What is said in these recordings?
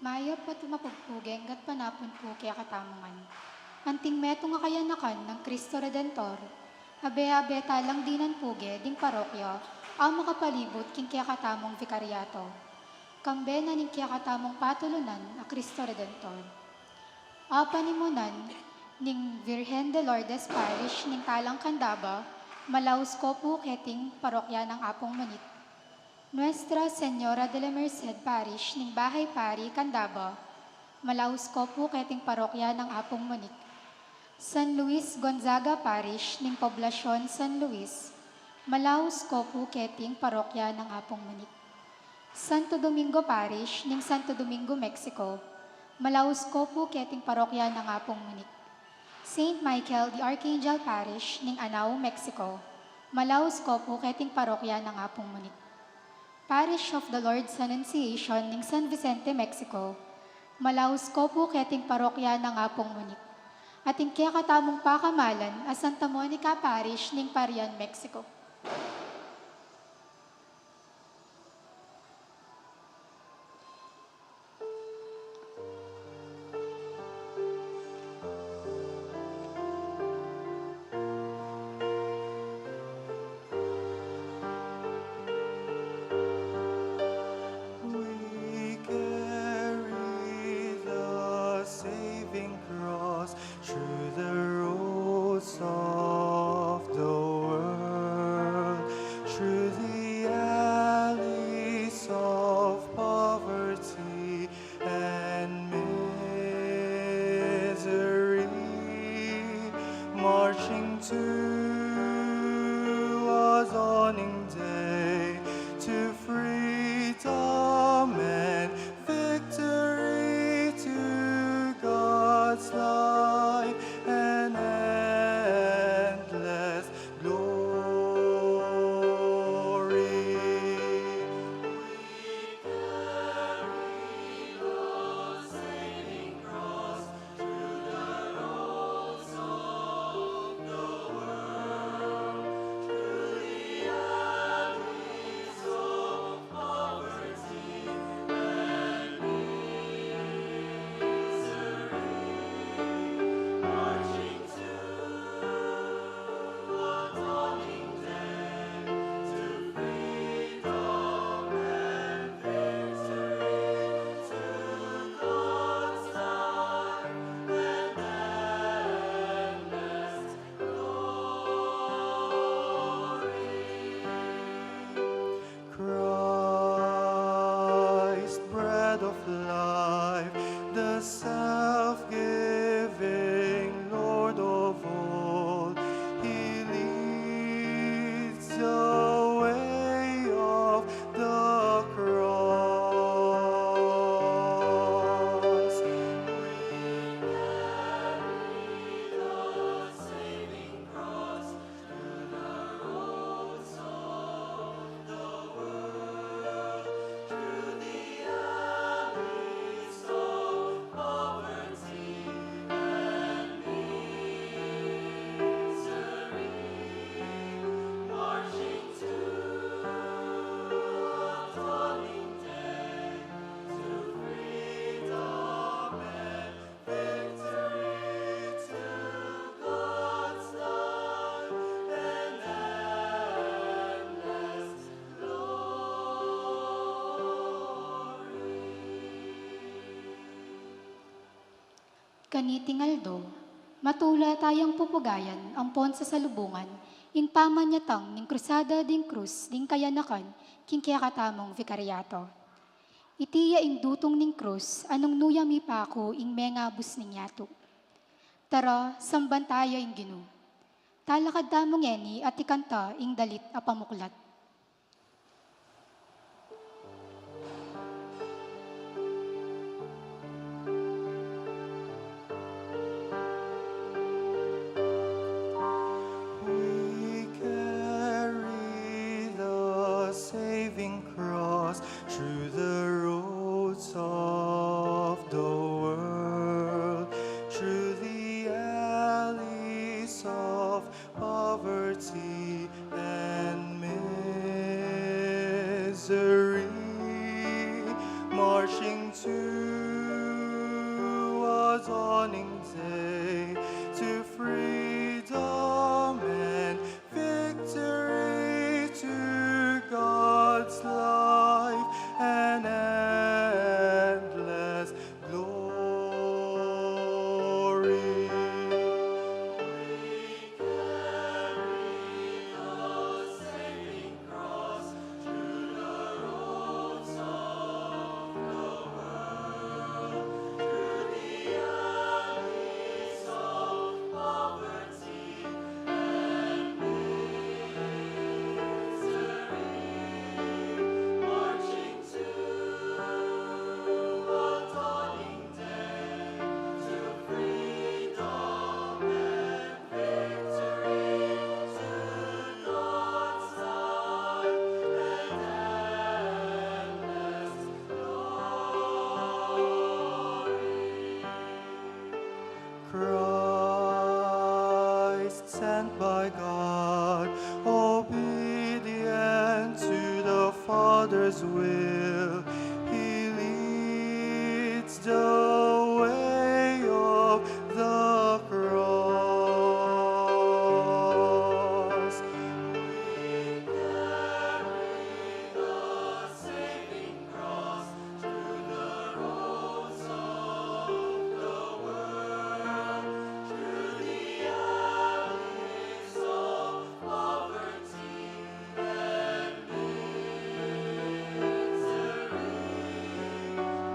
Mayap at mapagpugeng gat panapon po kaya katamungan. Anting meto nga kayanakan ng Kristo Redentor, abe-abe talang dinan puge ding parokya, ang makapalibot king kaya katamong vikaryato. Kambe na ning kaya katamong patulunan a Kristo Redentor. Apanimunan ning Virgen de Lourdes Parish ning Talang Candaba, Malaus ko po keting parokya ng Apong Manit. Nuestra Señora de la Merced Parish ning Bahay Pari, Candaba, Malaus ko po keting parokya ng Apong Manit. San Luis Gonzaga Parish ning Poblasyon San Luis, Malaus ko po keting parokya ng Apong Manit. Santo Domingo Parish ning Santo Domingo, Mexico, Malaus ko po keting parokya ng Apong Manit. Saint Michael the Archangel Parish ning Anao, Mexico, Malaus ko po keting parokya ng Apong Manit. Parish of the Lord's Annunciation ning San Vicente, Mexico, Malaus ko po keting parokya ng Apong Manit. At ing kaya katamong pakamalan a Santa Monica Parish ning Parian, Mexico. We carry the saving cross through the roads of the world, through the alleys of poverty and misery, marching to a dawning day, to freedom and victory, to God's light and endless glory. We carry the saving cross through the roads of the world, through the alleys of poverty and misery, marching to a dawning day, to freedom and victory, to God's light and endless glory. Christ, bread of life, the self-giving Lord of all, He leads the way of the cross. We carry the saving cross through the roads of the world, through the alleys of poverty and misery, marching to a dawning day, to freedom and victory, to God's light and endless glory. Kaniting Aldo, matula tayang pupugayan ang pon sa salubungan, in pamanyatang ning krusada ding krus ding kayanakan, king kaya katamong vikaryato. Itiya ing dutong ning krus, anong nuyami pa ako ing mengabus ning yato. Tara, samban tayo ing ginu. Talakad tamong eni at ikanta ing dalit a pamuklat. We carry the saving cross through the roads of the world, through the alleys of poverty and misery. dawning day, to freedom and victory, to God's life and endless glory. Christ, sent by God, obedient to the Father's will, he leads the way of the cross. We carry the saving cross to the roads of the world, through the alleys of poverty and misery,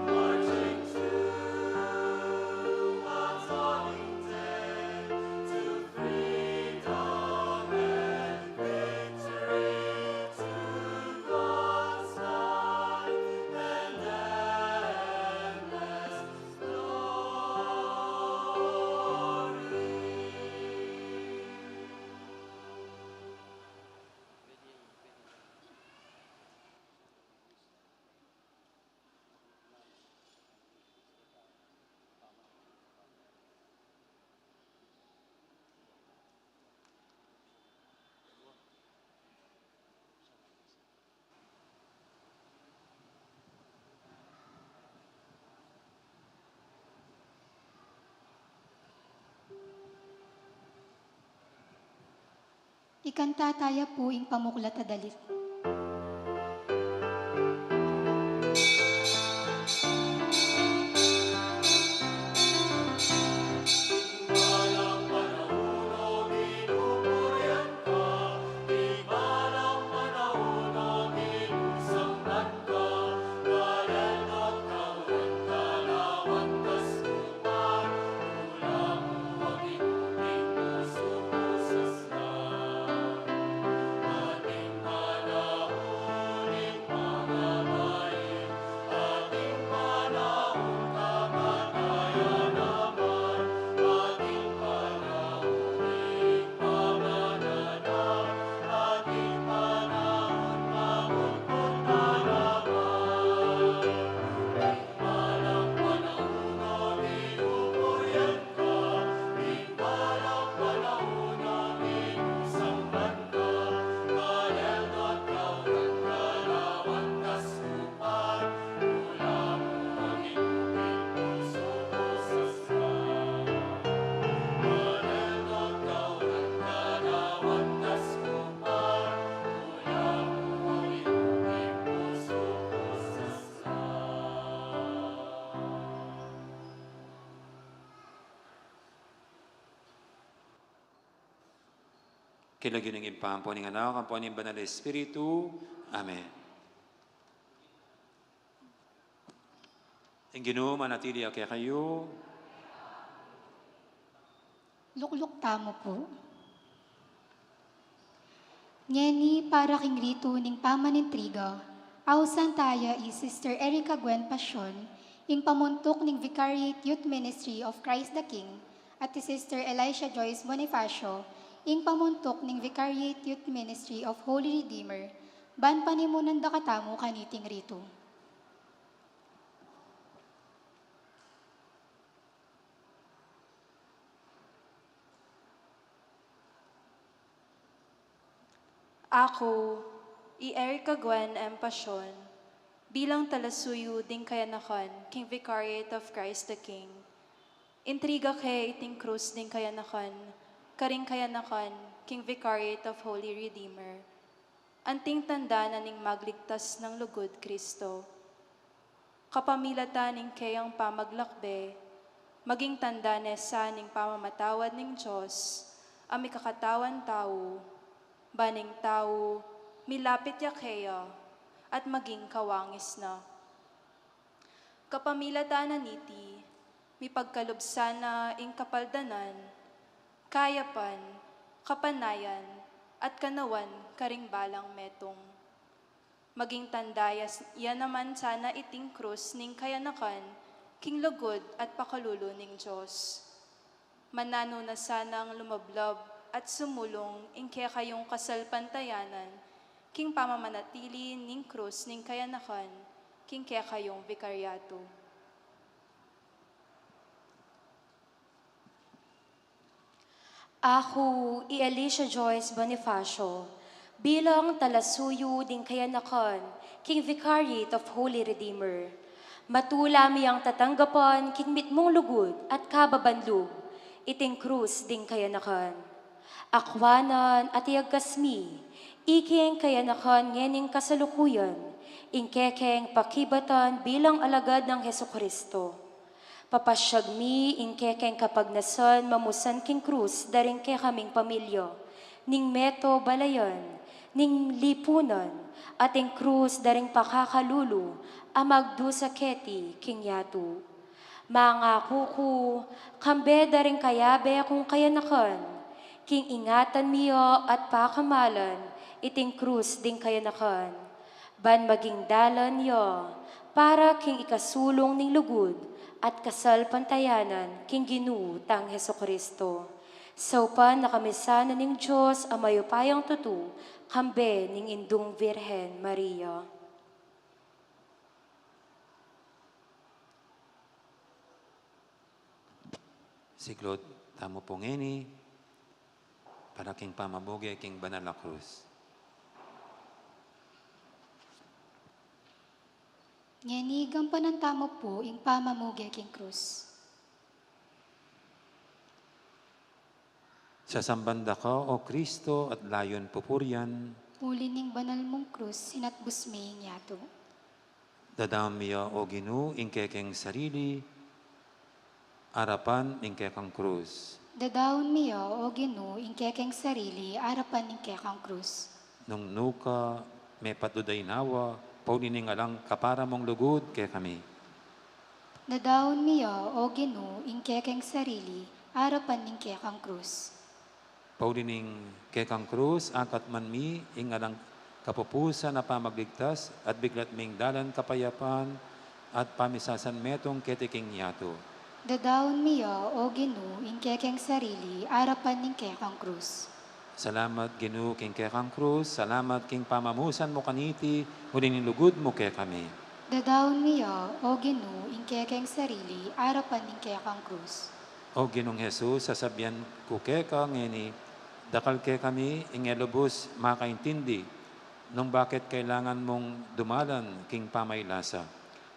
marching to a dawning day, to freedom and victory, to God's life and endless Ikantataya po ing pamuklat a dalit. Kilagyo ng impampo ng anak, ang po ng Banal na Espiritu. Amen. Ang Ginoo manatili kaya kayo. Lukluk tamo po. Ngeni para king rito ning pamanintriga, ausan taya is Sister Erica Gwen Passion, ing pamuntok ning Vicariate Youth Ministry of Christ the King, at si Sister Elisha Joyce Bonifacio, ing pamuntok ning Vicariate Youth Ministry of Holy Redeemer, ban panimunan da katamo kaniting rito. Ako, Erica Gwen M. Passion, bilang talasuyo ding kayanakan King Vicariate of Christ the King, Intriga kay iting krus ding kayanakan, karing kayanakan, King Vicariate of Holy Redeemer. Anting tanda na ning magligtas ng lugod, Kristo. Kapamilatan ning kayang pamaglakbe, maging tanda nesa ning pamamatawad ning Diyos, ami kakatawan tao, baning tao, milapit ya kaya, at maging kawangis na. Kapamilatan na niti, mi pagkalubsan na ing kapaldanan, kayapan, kapanayan, at kanawan karing balang metong. Maging tandayas yan naman sana iting krus ning kayanakan, king lugod at pakululo ning Diyos. Manano na sanang lumablab at sumulong ing kaya kayong kasalpantayanan, king pamamanatili ning krus ning kayanakan, king kaya kayong vikaryato. Ako, Alicia Joyce Bonifacio, bilang talasuyo din kayanakan, King Vicariate of Holy Redeemer, matulami ang tatanggapan king mitmong lugod at kababanlog, iting krus din kayanakan. Akwanan at iagkasmi, iking kayanakan ngening kasalukuyan, ingkekeng pakibatan bilang alagad ng Heso Kristo. Papasyagmi ingkekeng kapagnasan mamusan king krus daring ke kaming pamilya, ning meto balayan, ning lipunan, at ing krus daring pakakalulu, amagdu sa keti king yatu. Mga kuku, kambe daring kayabe kung kayanakan, king ingatan miyo at pakamalan, iting krus ding kayanakan. Ban maging dalan yo, para king ikasulong ning lugod, at kasal pantayanan king ginuutang Heso Kristo. Saupan na kamisanan ning Diyos ang mayupayang tutu, kambe ning indung Virhen Maria. Siglot, tamo pong ini, para king pamabuge, king banal na krus. Ngenigang panantamo po ing pamamuge king krus. Sa sambanda ka, O Kristo, at layon pupuryan, Uli ning banal mong krus, sinatbus mi ing yato. dadamiya o Ginu, ingkekeng sarili, arapan ingkekang krus. Dadaon miyo o Ginu, ingkekeng sarili, arapan ning kekang krus. Nung nuka, may patuday nawa, paulining alang kapara mong lugod kay kami. Dadaon miyo o Ginu, ingkekeng sarili, arapan ning kekang krus. Paulining kekang krus, akat man mi, ing alang kapupusan na pamagligtas, at biglat ming dalan kapayapan, at pamisasan metong ketiking yato. Dadaon miyo o Ginu, ingkekeng sarili, arapan ning kekang krus. Salamat Ginu king kekang krus, salamat king pamamusan mo kaniti, huling lugod mo kay kami. Dadaon miyo o Ginu, ingkekeng sarili, arapan ning kekang krus. O Ginong Jesus, sasabihan ko keka ngeni, dakal kay kami, ingelubos makaintindi, nung bakit kailangan mong dumalan king pamaylasa.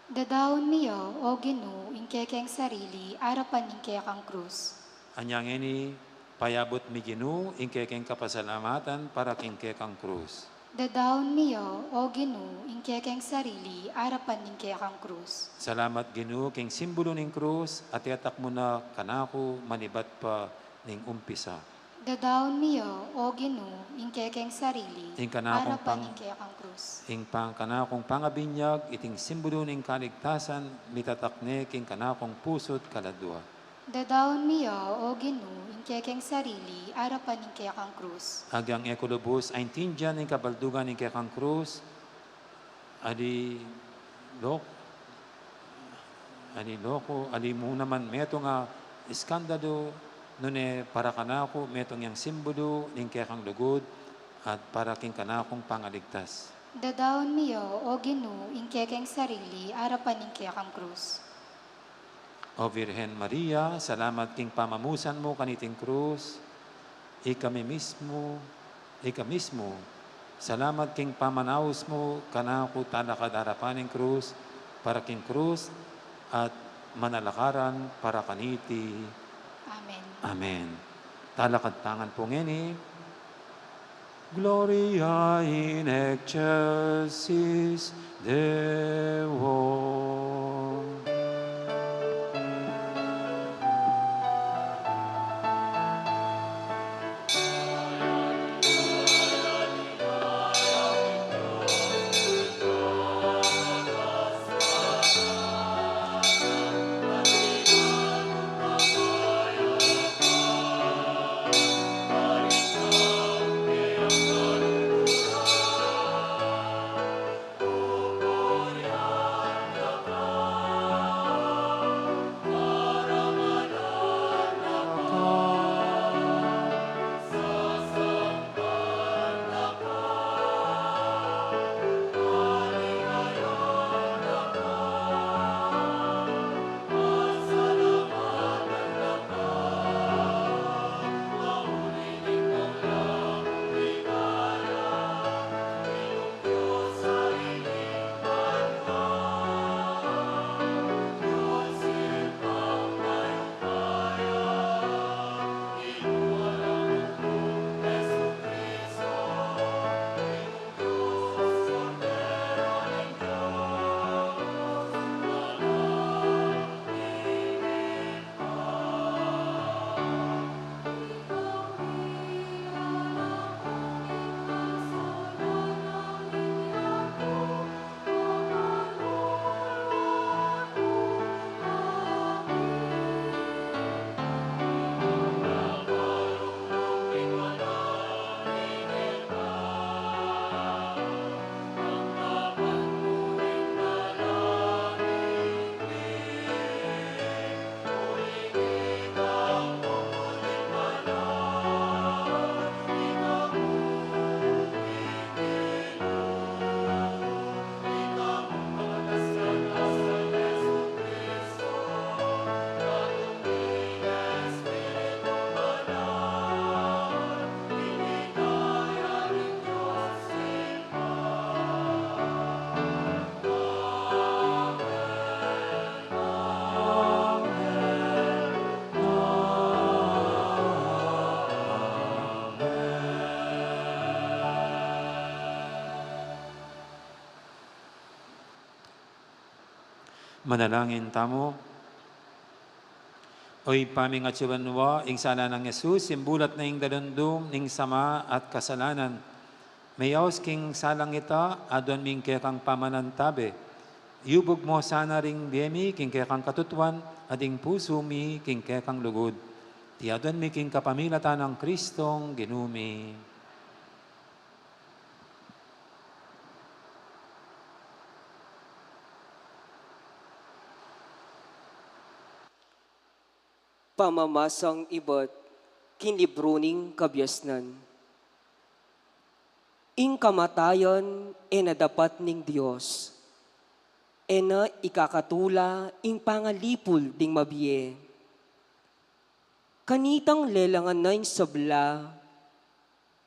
Dadaon miyo o Ginu, ingkekeng sarili, arapan ning kekang krus. Anyang ini, payabot mi Ginu, ingkekeng kapasalamatan para king kekang krus. Dadaon miyo o Ginu, ingkekeng sarili, arapan ning kekang krus. Salamat Ginu, king simbolo ning krus, at iatak mo na kanako manibat pa ning umpisa. Dadaon miyo o Ginu, ingkekeng sarili, Ing kanakong arapan ning kekang krus. Ing kanakong pangabinyag, iting simbolo ning kaligtasan, mitatakne king kanakong pusot kaladwa. Dadaon miyo o Ginu, ingkekeng sarili, arapan ning kekang krus. Agang ekolobus, ay tindihan ning kabaldugan ning kekang krus, adi loko, adi mo naman meto nga iskandalo, nune para kanako, metong yang simbolo ning kekang lugod, at para king kanakong pangaligtas. Dadaon miyo o Ginu, ingkekeng sarili, arapan ning kekang krus. O Virhen Maria, salamat king pamamusan mo kaniting krus, ika mismo, salamat king pamanaos mo, kanako talakad harapan ng krus, para king krus, at manalakaran para kaniti. Amen. Amen. Talakad tangan po ngeni. Gloria in excelsis Deo. Manalangin tamo. Oy paming atsiwanwa, ing sala ng Jesus, simbulat na ing dalundum, ning sama at kasalanan. Mayaos king salang ita, adon ming kekang pamanantabe. Yubog mo sana ring biyemi, king kekang katutuan, ading puso mi, king kekang lugod. Ti adon mi king kapamilatan ng Kristong ginumi. Pamamasang iba't kinlibruning kabyasnan. Ing kamatayan e nadapat ning Dios, e na ikakatula ing pangalipul ding mabiye. Kanitang lelangan na ing sabla,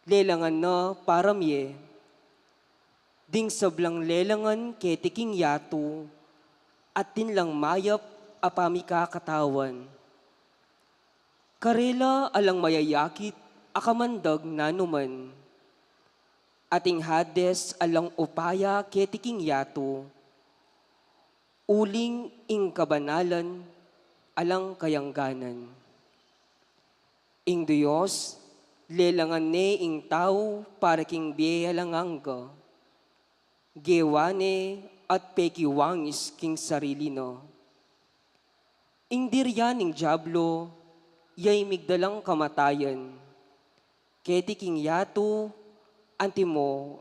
lelangan na paramye, ding sablang lelangan ketiking yato, at tinlang mayap apami kakatawan. Karela alang mayayakit akamandag nanuman. Ating hades alang upaya ketiking yato. Uling ing kabanalan alang kayangganan. Ing Diyos, lelangan ne ing tao para king biya langangga. Gewane at pekiwangis king sarili no. Ing diryan ing Diablo, yay migdalang kamatayan. Keti king yato, antimo,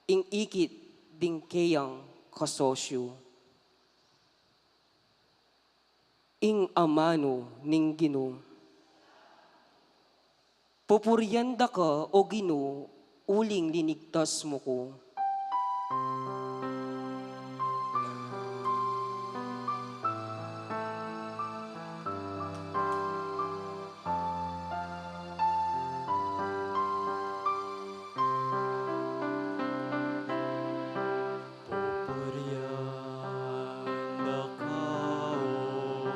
ing ikit ding kayang kasosyo. Ing amano ning Gino. Pupuryanda ka o Gino, uling linigtas mo ko. Pupurianda ka, O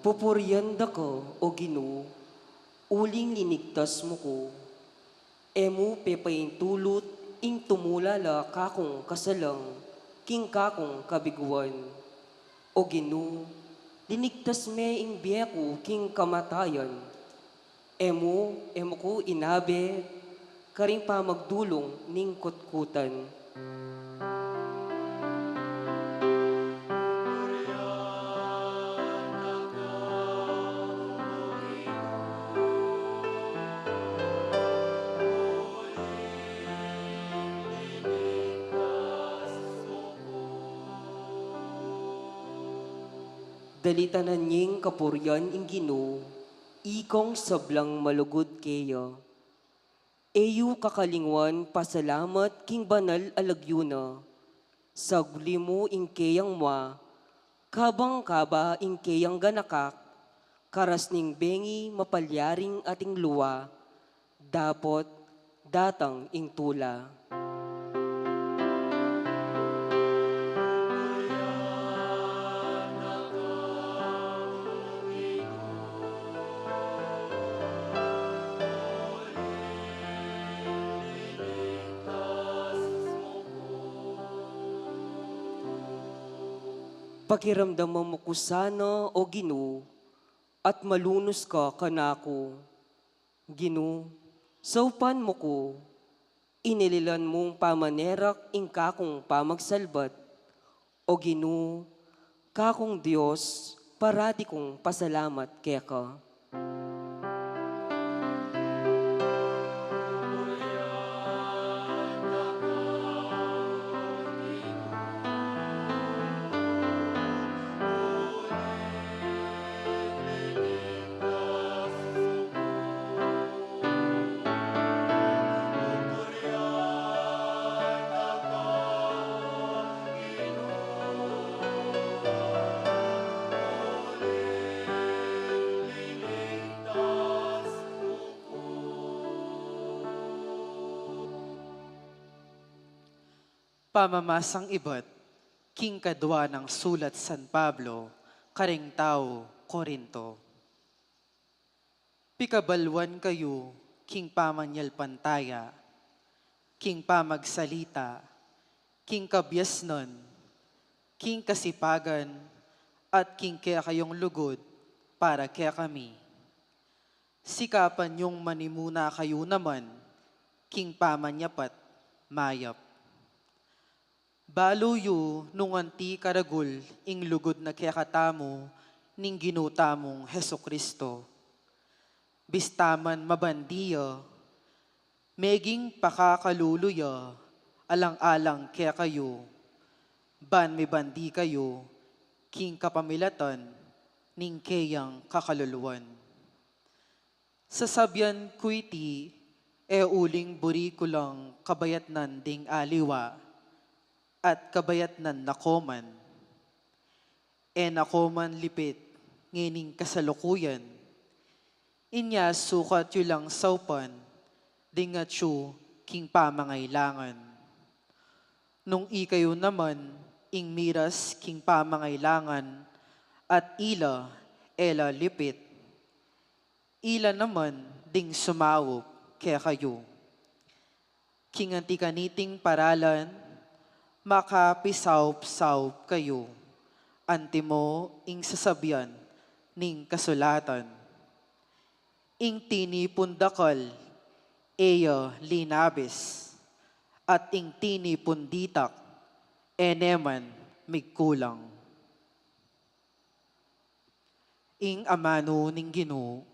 Pupurianda ko, o Ginoo, uling linigtas mo ko. Emu pepaintulot, ing tumulala kakong kasalang, king kakong kabiguan. O Ginoo, linigtas me ing biyeko king kamatayan. Emo ko inabe, karing pa magdulong ning kutkutan. Dalitanan nying kapuryan ing Ginoo, ikong sablang malugod keya. Eyu kakalingwan pasalamat king banal alagyuna. Sagli mo ing keyang ma, kabang kaba ing keyang ganakak, karas ning bengi mapalyaring ating luwa, dapot datang ing tula. Pakiramdam mo ko sana, o Ginoo, at malunos ka kanako. Ginoo, saupan mo ko, inililan mong pamanerak ing kakong pamagsalbat. O Ginoo, kakong Diyos, parati kong pasalamat kaya ka. Pamamasang ibat, king kadwa ng sulat San Pablo, karing tao, Korinto. Pikabalwan kayo, king pamanyal pantaya, king pamagsalita, king kabyasnon, king kasipagan, at king kaya kayong lugod para kaya kami. Sikapan yung manimuna kayo naman, king pamanyapat, mayap. Baluyo nung anti karagul ing lugod na kayakatamo ning ginutamong Heso Kristo. Bistaman mabandiya, meging pakakaluluya, alang-alang kaya kayo, ban may bandi kayo, king kapamilatan, ning kayang kakaluluan. Sasabyan kuiti, uling buri ko lang kabayatnan ding aliwa, at kabayat nan nakoman. Nakoman lipit, ngining kasalukuyan. Inya sukat yu lang saupan, dingat yu king pamangailangan. Nung ikayo naman, ing miras king pamangailangan, at ela lipit. Ila naman, ding sumawop, kaya kayo. King antikaniting paralan, makapisaup-saup kayo, antimo ing sasabyan ning kasulatan. Ing tini pundakal, eya linabis, at ing tini punditak, eneman migkulang. Ing amano ning Ginoo,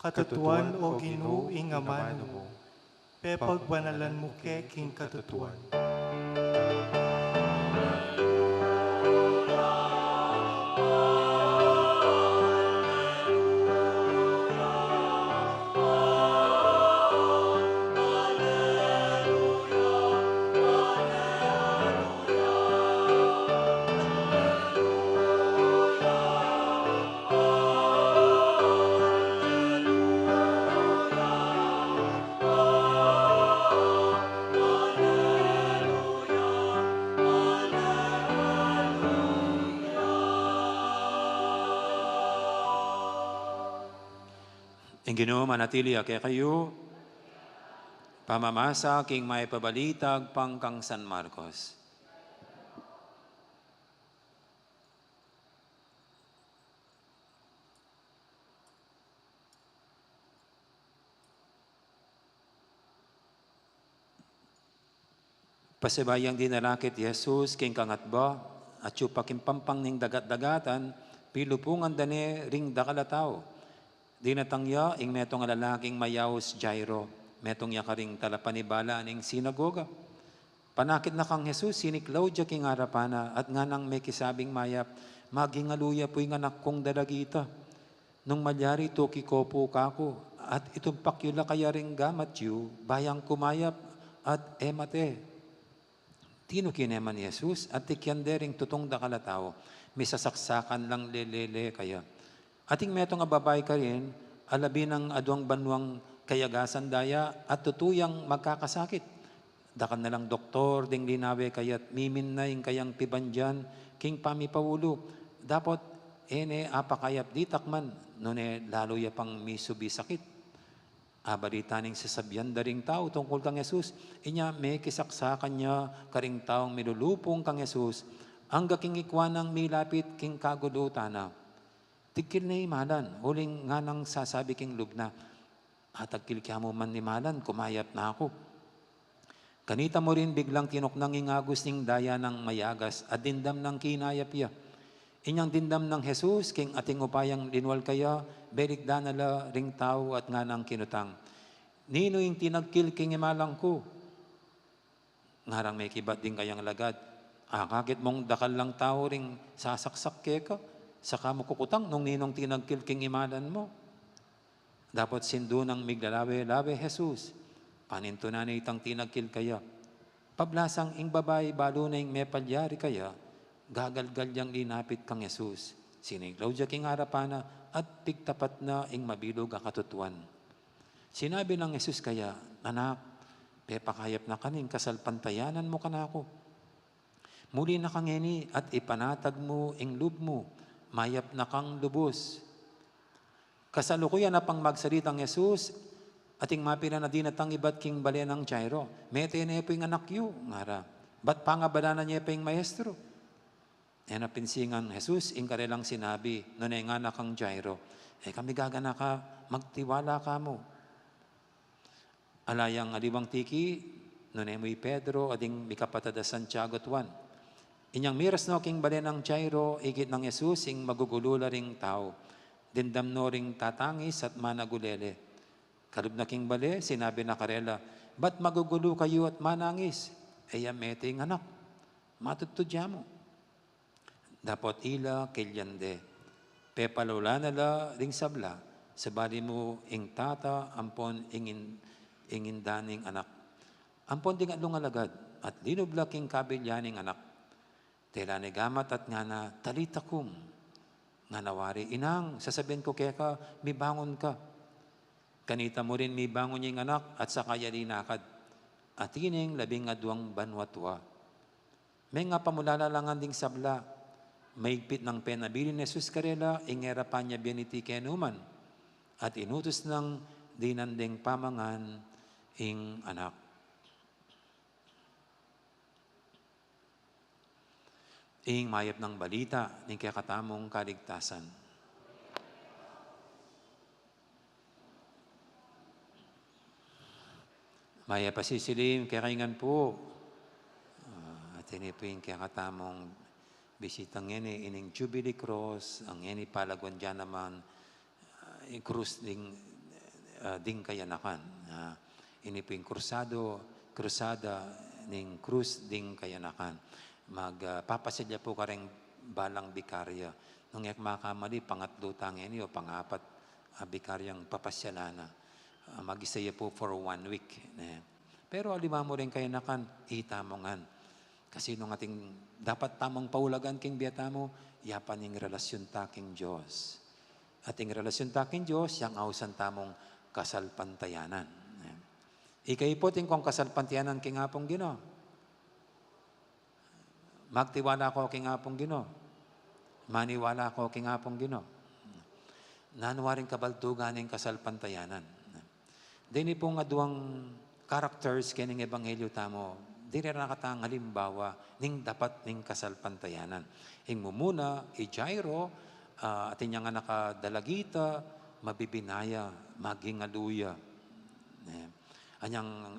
Katutuan o Ginoo ing amano mo, pepagbanalan mo ke king katutuan. King Ginoo manatili kay kayo, pamamasa king may pabalitag pangkang San Marcos. Pasibayang dinarakit Jesus king kangatba at yupaking pampang ning dagat-dagatan pilupungan dane ring dakalataw. Dinatangya ing metong lalaking mayawos Jairo, metong yakaring talapanibala ning sinagoga. Panakit na kang Jesus siniklaw dya king arapana at nga nang may kisabing mayap, magingaluya po'y anak kong dalagita. Nung malyari to kikopo kako at itumpak yula kaya ring gamat yu, bayang kumayap at emate. Tino kineman ni Jesus at tikyan dering tutong dakalataw, may sasaksakan lang lelele kaya. Ating meto nga babay ka rin, alabi ng adwang banwang kayagasan daya at tutuyang magkakasakit. Dakan na lang doktor, ding linawe kayat mimin na yung kayang pibandyan, king pamipawulo. Dapat ene apakayap di takman, nune lalo ya pang misubi sakit. Abalita ning sasabyan daring tao tungkol kang Jesus, inya may kisaksakan niya karing taong milulupong kang Jesus, ang gaking ikwanang milapit king kagulutana. Tigkil na imalan, huling nga nang sasabi king lubna, atagkil kya mo man imalan, kumayat na ako. Kanita mo rin biglang tinoknang ingagos ning daya ng mayagas at dindam ng kinayapya. Inyang dindam ng Jesus, king ating upayang linwal kaya, belik danala ring tao at nga nang kinutang. Nino yung tinagkil king imalang ko? Ngarang may kibat din kayang lagad. Kakit mong dakal lang tao ring sasaksak keka, saka mo kukutang nung ninong tinagkil king imalan mo. Dapat sindu ng miglalawe-lawe Jesus, paninto na itang tinagkil kaya. Pablasang ing babay balo na ing mepalyari kaya, gagalgal yang linapit kang Jesus. Siniglaw dya king harapana at pigtapat na ing mabilog a katutuan. Sinabi ng Jesus kaya, anak, pepakayap na kaning kasalpantayanan mo kanako. Muli na kang eni at ipanatag mo ing lub mo, mayap na kang lubos. Kasalukuyan na pang magsalitang Jesus, ating mapila na dinatang ibat king bale ng Jairo. Mete na po yung anak yu, ngara. Ba't pangabala na niya pa yung maestro? E napinsingan Jesus, ing karelang sinabi, nunay nga na kang Jairo, kami gagana ka, magtiwala ka mo. Alayang aliwang tiki, nunay mo'y Pedro, ading mikapatada Santiago at Juan. Inyang miras no king bale ng Jairo, igit ng Jesus, ing magugulula ring tao. Dindam no ring tatangis at managulele. Kalub na king bale, sinabi na karela, ba't magugulo kayo at manangis? Mete yung anak, matutudya mo. Dapat ila kilyande. Pepalula nala ring sabla, sabali mo ing tata, ampon ingin daning anak. Ampon ding alung alagad, at linubla king kabilyaning anak. Tela ni gamat at nga na talitakum. Nga nawari, inang, sasabihin ko kaya ka, may bangon ka. Kanita mo rin may bangon yung anak at saka yalinakad. At ining labing adwang banwatwa. May nga pamulalalangan ding sabla, maigpit ng penabili ni Jesus karela, ingera pa niya biniti kenuman, at inutos ng dinanding pamangan ing anak. Ing mayap ng balita, ning kakatamong kaligtasan. Maya pasisilim, kakaingan po. At ini po yung kakatamong bisitang ini, ining Jubilee Cross, ang ini palagwan dyan naman, krus ding kayanakan. Ini po yung krusada, ning krus ding kayanakan. Magpapasadya po ka rin balang bikarya. Nung yak makamali, pangatlo tang ini o pangapat bikaryang papasyalana. Mag-isaya po for 1 week. Pero alima mo rin kayanakan, itamongan. Kasi nung ating dapat tamang paulagan king biyata mo, yapan yung relasyon taking Diyos. Ating relasyon taking Diyos, yang ausan tamong kasalpantayanan. Ikay po ting kong kasalpantayanan king apong Gino. Magtiwala ko king apong Gino. Maniwala ko king apong Gino. nanwaring kabaltugan ng kasalpantayanan. Dini po nga duwang characters kining ebanghelyo tamo, diri nakatang halimbawa ning dapat ning kasalpantayanan. Ing mumuna, Jairo, atin nga nakadalagita, mabibinaya, magingaluya. Anyang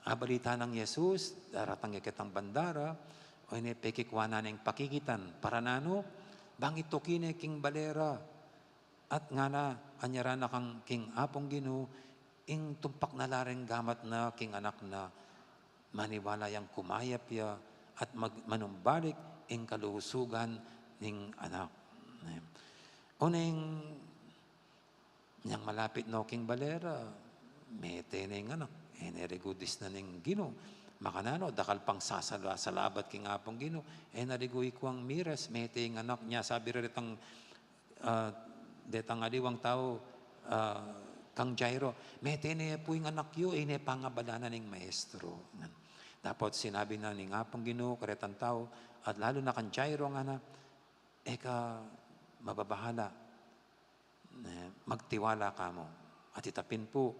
abalita ng Yesus, daratang ikitang bandara, o ini pekikwana ng pakikitan, para nano, bangit to kine king balera, at nga na, anyara na kang king apong Ginoo, ing tumpak na lareng gamat na king anak na maniwala yang kumayap ya at manumbalik ing kalusugan ning anak. Uneng niyang malapit no king balera, mete ning anak, enerigudis na ning Ginoo. Makanano, dakal pang salabat king apong Ginoo, enariguy ko ang miras, mete ing anak niya, sabi rin itang detang aliwang tao, kang Jairo, mete niya po yung anak yu, ine pangabalanan ng maestro. Tapos sinabi na ning apong Ginoo, karetang tao, at lalo na kang Jairo nga na, eka, mababahala, magtiwala ka mo. At itapin po,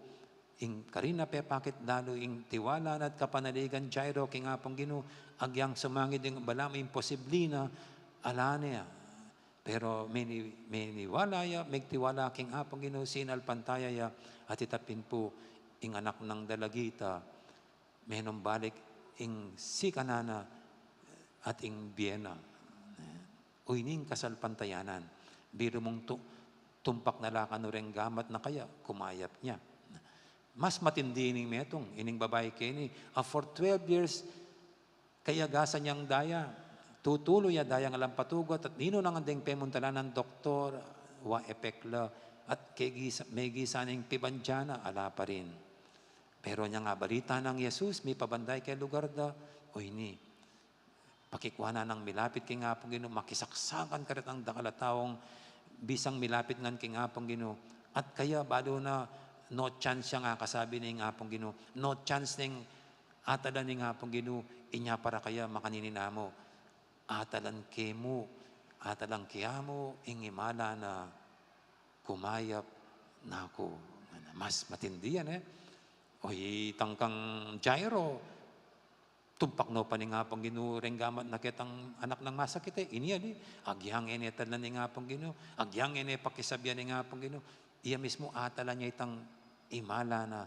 ing karina pe pakit lalo ing tiwala at kapanaligan Jairo, king apong Ginoo, agyang sumangid yung balam, imposible na, alania. Pero miniwala ya, megtiwala king apong Ginoo, sinal pantaya ya, at itapin po, ing anak ng dalagita, menumbalik ing si kanana, at ing biyena. Uyning kasalpantayanan, biro mong tumpak na lakan ring gamat na kaya, kumayap niya. Mas matindi ning metong, ining babae kini, for 12 years, kaya gasa niyang daya, tutuloy ya dayang alam patugot at nino nang andeng pemuntalan ng doktor wa epekla at may gisaning pibandyana ala pa rin. Pero niya nga balita ng Yesus may pabanday kay lugar da o ini pakikwana ng milapit kay ngapong Ginoo makisaksakan karet ang dakalataong bisang milapit ngan kay ngapong Ginoo at kaya balo na no chance siya nga kasabi ni ngapong Ginoo no chance ning atala ni ngapong Ginoo inya para kaya makanininamo atalan kemo, atalang kiyamo, ingimala na kumayap na ako. Mas matindi yan Oy, tangkang Jairo, tumpak no pa ni nga pang Ginoo, renggamat na kitang anak ng masakit Iniya agyang ene talan ni nga pang Ginoo, agyang ene pakisabyan ni nga pang Ginoo. Iya mismo atalan niya itang imala na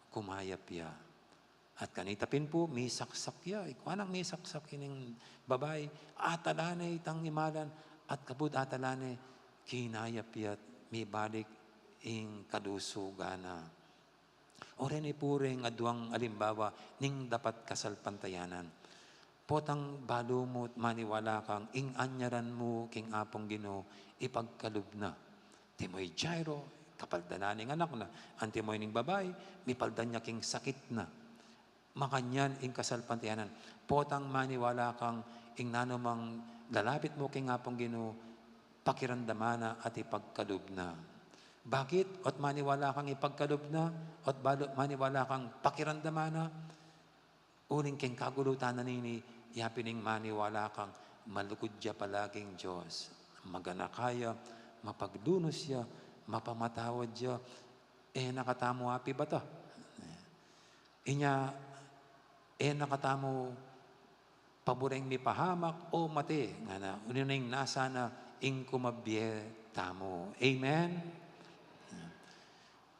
kumayap ya. At kanitapin po, may saksak ya. Anang may saksak ining babae. Atalane itang imalan. At kabud atalane, kinayap yat, may balik ing kadusugana. O rin ipuring aduang alimbawa, ning dapat kasalpantayanan. Potang balo mo't maniwala kang, ing anyaran mo, king apong Ginoo, ipagkalub na. Timoy Jairo, kapaldanan ning anak na. Antimoy ning babae, may paldan niya king sakit na. Makanyan ing kasalpantayanan. Potang maniwala kang ing nanomang lalapit mo king apong Ginoo, pakirandamana at ipagkalub na. Bakit? At maniwala kang ipagkalub na, at maniwala kang pakirandamana, uling king kagulutan na nini, yapining maniwala kang malukod siya palaging Diyos. Magana kaya, mapagdunos siya, mapamatawad siya, nakatamo api ba ta? Inya, nakatamo paboreng mi pahamak o mati nga na unineng nasa na ing kumabye tamo. Amen?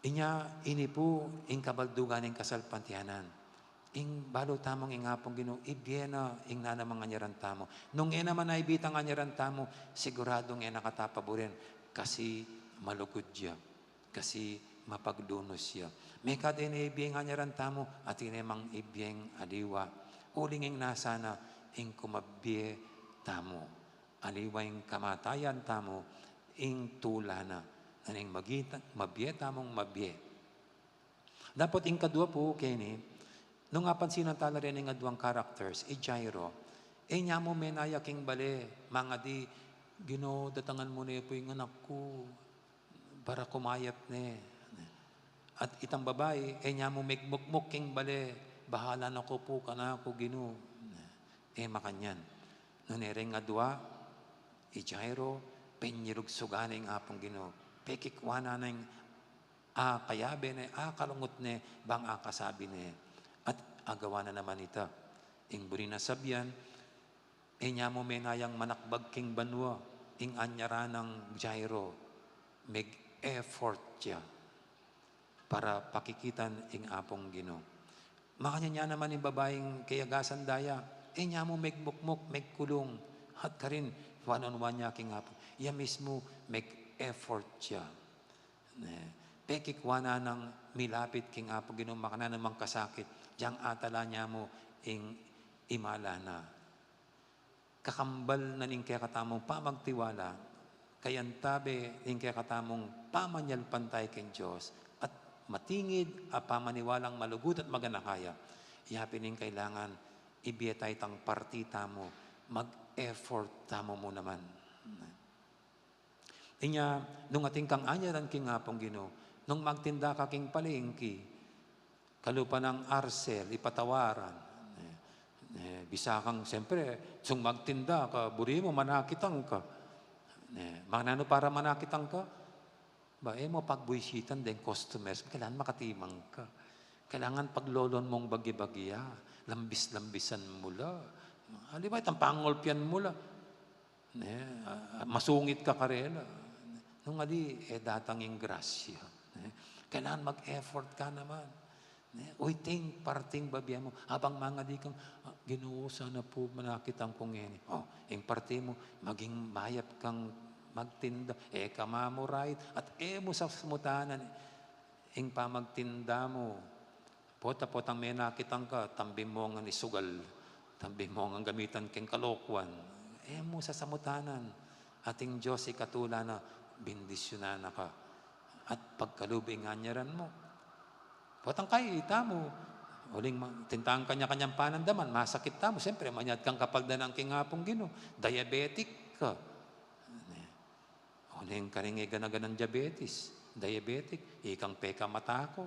Inya ini po ing kabaldugan ing kasalpantianan. Ing balo tamong ing apong Ginoo ibyena ing nana mga anyaran tamo. Nung ena man ay bitang anyaran tamo siguradong ena katapaboren kasi malugod siya. Kasi mapagdunos siya. May kadin ibiyeng anyaran tamo at inemang ibiyeng adiwa. Uling ing nasa na ing kumabye tamo. Aliwa ing kamatayan tamo ing tulana. Aning mabye tamong mabye. Dapat ing kadua po kini, nung apansinan tala rin ng aduang characters, Jairo, niya mo menaya king bale, mga di, Ginoo datangan mo na po yung anak ko, para kumayap ne. At itang babae, niya mo mekmukmuk king bale, bahala na ko po ka na ako Ginoo. Makanyan. Nung ering adwa, Jairo, penyirugsuganing apong Ginoo. pekikwana na yung kayabe ne, kalungot ne, bang kasabi ne. At agawa na naman ita. Ing buri na sabyan, niya mo menayang manakbag king banwa, ing anyara ng Jairo, meg effort siya para pakikitan ing apong Ginoo. Makanya niya naman yung babaeng kayagasan daya, niya mo megmukmuk, megkulong, at karin, one-on-one niya king apong. Iya mismo, meg-effort siya. Pekikwana ng milapit king apong Ginoo, makana namang kasakit, diyang atala niya mo ing imala na. Kakambal na ning kaya katamong pamagtiwala, kayantabe ning kaya katamong pamanyal pantay king Diyos, at matingid a pamaniwalang malugut at maganakaya, ihapining kailangan ibiyatay tang partita mo, mag-effort tamo mo naman. Inya, nung ating kang anyaran king apong Ginoo, nung magtinda ka king palengki, kalupa ng arsel, ipatawaran, bisa kang, siyempre, sung magtinda ka, buri mo, manakitang ka. Manano para manakitang ka? Ba, mo pagbuisitan din customers, kailangan makatimang ka. Kailangan paglolon mong bagi-bagiya, lambis-lambisan mula. Halimbawa, itang pangolpian mula. Masungit ka karela. Nung datang yung grasya. Kailangan mag-effort ka naman. Uy, parting babiya mo. Habang mga di kang, Ginoo, sana po manakitang kong ngeni. Yung parte mo, maging mayap kang magtinda. Kamamurait. At mo sa smutanan, yung pamagtinda mo. Pota-potang may nakitang ka, tambi mo nga isugal. Tambi mo nga gamitan keng kalokwan. Mo sa samutanan. Ating Diyos ikatula na, bendisyonan na ka. At pagkalubing anyaran mo. Potang kay, mo. Uling tintang kanya-kanyang panandaman, masakit mo. Siyempre, manyad kang kapalda ng kingapong Ginoo. Diabetic ka. Uling karingi ganagan ng diabetes. Diabetic. Ikang peka mata ko.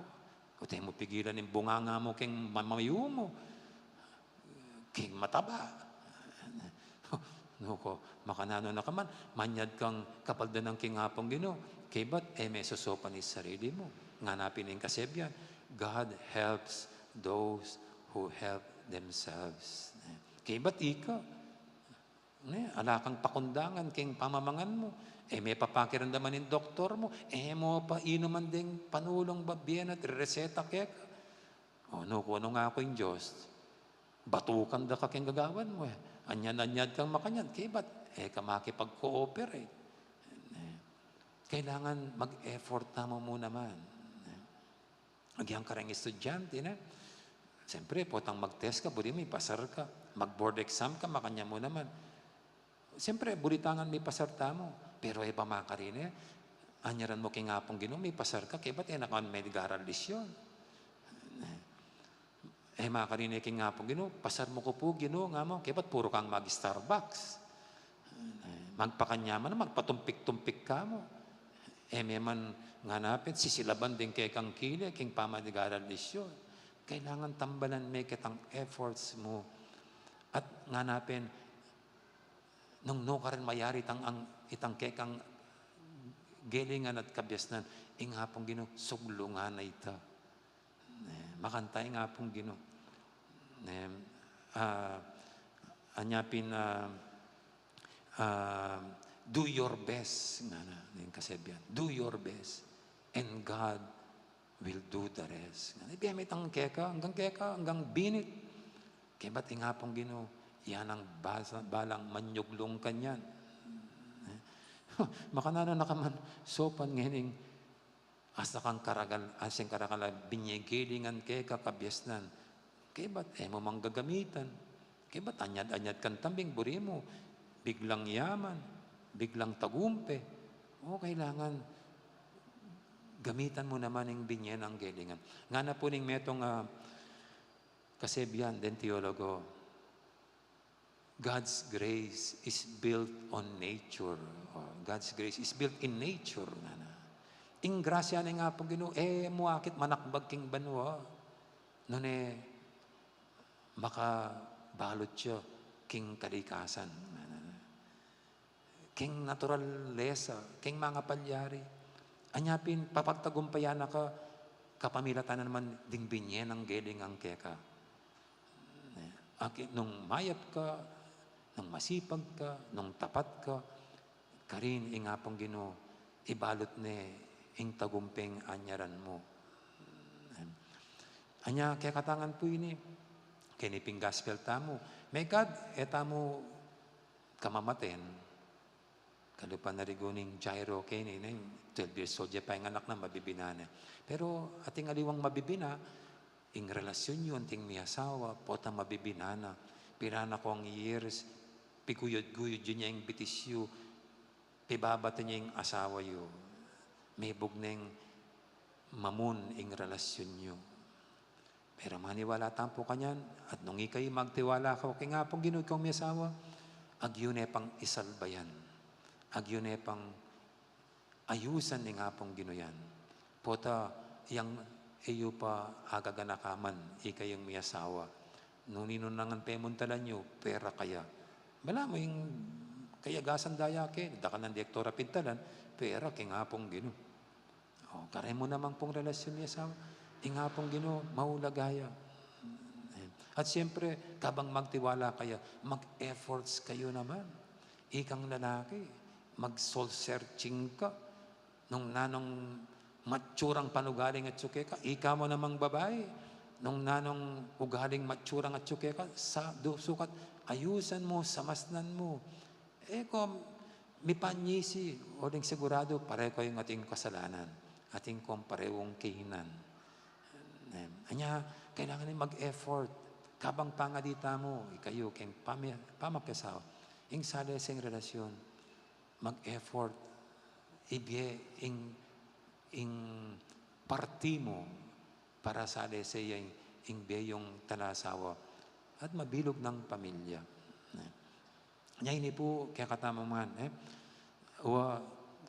Kutay mo pigilan ng bunganga mo king mamayu mo. King mataba. Nuko, makanano na ka man. Manyad kang kapalda ng kingapong Ginoo. Kay ba't may susopan ni sarili mo. Nganapin ng kasebyan. God helps those who help themselves. Kay ba't ika? Ala kang pakundangan, king pamamangan mo. May papakirandaman ng doktor mo. Mo pa inuman ding panulong babien at reseta kek. Ano nga ako yung Diyos? Batukan da ka king gagawan mo. Anyan-anyad kang makanyan. Kay ba't? Ka makipag-cooperate. Kailangan mag-effort mo naman. Agyang karang estudyante na. Siyempre, potang mag-test ka, budi may pasar ka. Mag-board exam ka, makanya mo naman. Siyempre, bulitangan may pasar mo. Pero iba makarin anyaran mo kay ngapong Ginoo, may pasar ka, kaya ba't nakaan may garal lisyon? Makarin kay ngapong Ginoo, pasar mo ko po Ginoo nga mo, kaya ba't puro kang mag-Starbucks? Magpakanyaman na, magpatumpik-tumpik ka mo. May man nganapin, sisilaban din kay kang kili, king pamadigaral lisyon. Kailangan tambalan may kitang efforts mo. At nganapin, nung ka rin mayari itang kekang gelingan at kabyasnan, nga pong Ginoo, suglungan na ita. Makantay nga pong Ginoo. Anyapin, do your best nga na yung kasebyan. Do your best and God will do the rest. Ibiyamit ang hanggang binit. Kaya ba't nga pong Ginoo, yan ang balang manyuglong kanyan. Makanano na kaman sopan ngayon asa kang karagal, asing karakala binyegilingan kay kakabyasnan. Kaya ba't mo manggagamitan? Kaya ba't anyad-anyad kang tambing buri mo? Biglang yaman, biglang tagumpe. Kailangan gamitan mo naman yung binyen ng gelingan. Nga na po ning metong kasebyan, den teologo, God's grace is built on nature. God's grace is built in nature. Ing grasya na nga po Ginoo, muakit manakbag king banwa. Noon makabalot siya king kalikasan. King naturalesa, king mga palyari. Anyapin, papagtagumpayan na ka, kapamilatan na naman ding binye ng geling ang keka. Nung mayap ka, nung masipag ka, nung tapat ka, karin ingapong Ginoo, ibalot ni ing tagumpeng anyaran mo. Anya, kaya katangan po ini, kiniping gospel tamo. May God, etamo kamamaten, kalupan na riguning Jairo kini, 12 years old, pa yung anak na mabibinana. Pero ating aliwang mabibina, ing relasyon yun, ting may asawa, pota mabibinana. Pirana ko ang years, piguyod-guyod yun niya yung bitisyo, pibabata niya yung asawa yun. May bugneng mamun ing relasyon yun. Pero maniwala tampo kanyan, at nung ikay magtiwala ka, kaya nga pong Ginoo kong may asawa, ag yun pang isalbayan. Ag yun pang ayusan ni nga pong Ginoyan. Pota, yang iyo pa agaganakaman, ikay yung may asawa. Nung ninunangan pemuntalan nyo, pera kaya. Bala mo yung kayagasan daya ke, daka ng direktora pintalan, pera kaya nga pong Ginoo. O, kare mo naman pong relasyon ni asawa. Nga pong Ginoo, maulagaya. At siyempre, kabang magtiwala kaya, mag-efforts kayo naman. Ikang lalaki, mag-soul searching ka. Nung nanong matsurang panugaling at tsuke ka, ika mo namang babae. Nung nanong ugaling matsurang at tsuke ka, sukat, ayusan mo, samasnan mo. Kung may panyisi, o ding sigurado, pare ko yung ating kasalanan. Ating kong parewong kihinan. Anya, kailangan din mag-effort. Kabang pangadita mo, ikayo, keng pamakasaw, ing salesing relasyon, mag-effort, ibye, ing parti mo, para salese ing beyong talasawa, at mabilog ng pamilya. Anya, ini po, kaya katamaman,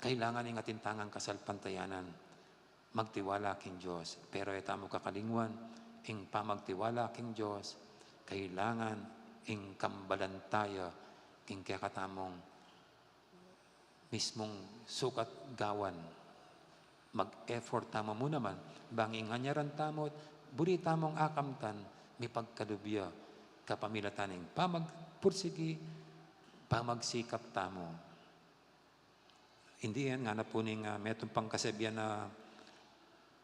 kailangan ng atintangang kasalpantayanan, magtiwala king Diyos. Pero etamo kakalingwan, ing pamagtiwala king Diyos, kailangan ing kambalantaya, king kakatamong mismong sukat gawan. Mag-effort tamo mo naman, banging anyaran tamot, buri tamong akamtan, may pagkalubya, kapamilataning pamagpursigi, pamagsikap tamo. Hindi yan, nga na po ning metong pangkasabyan na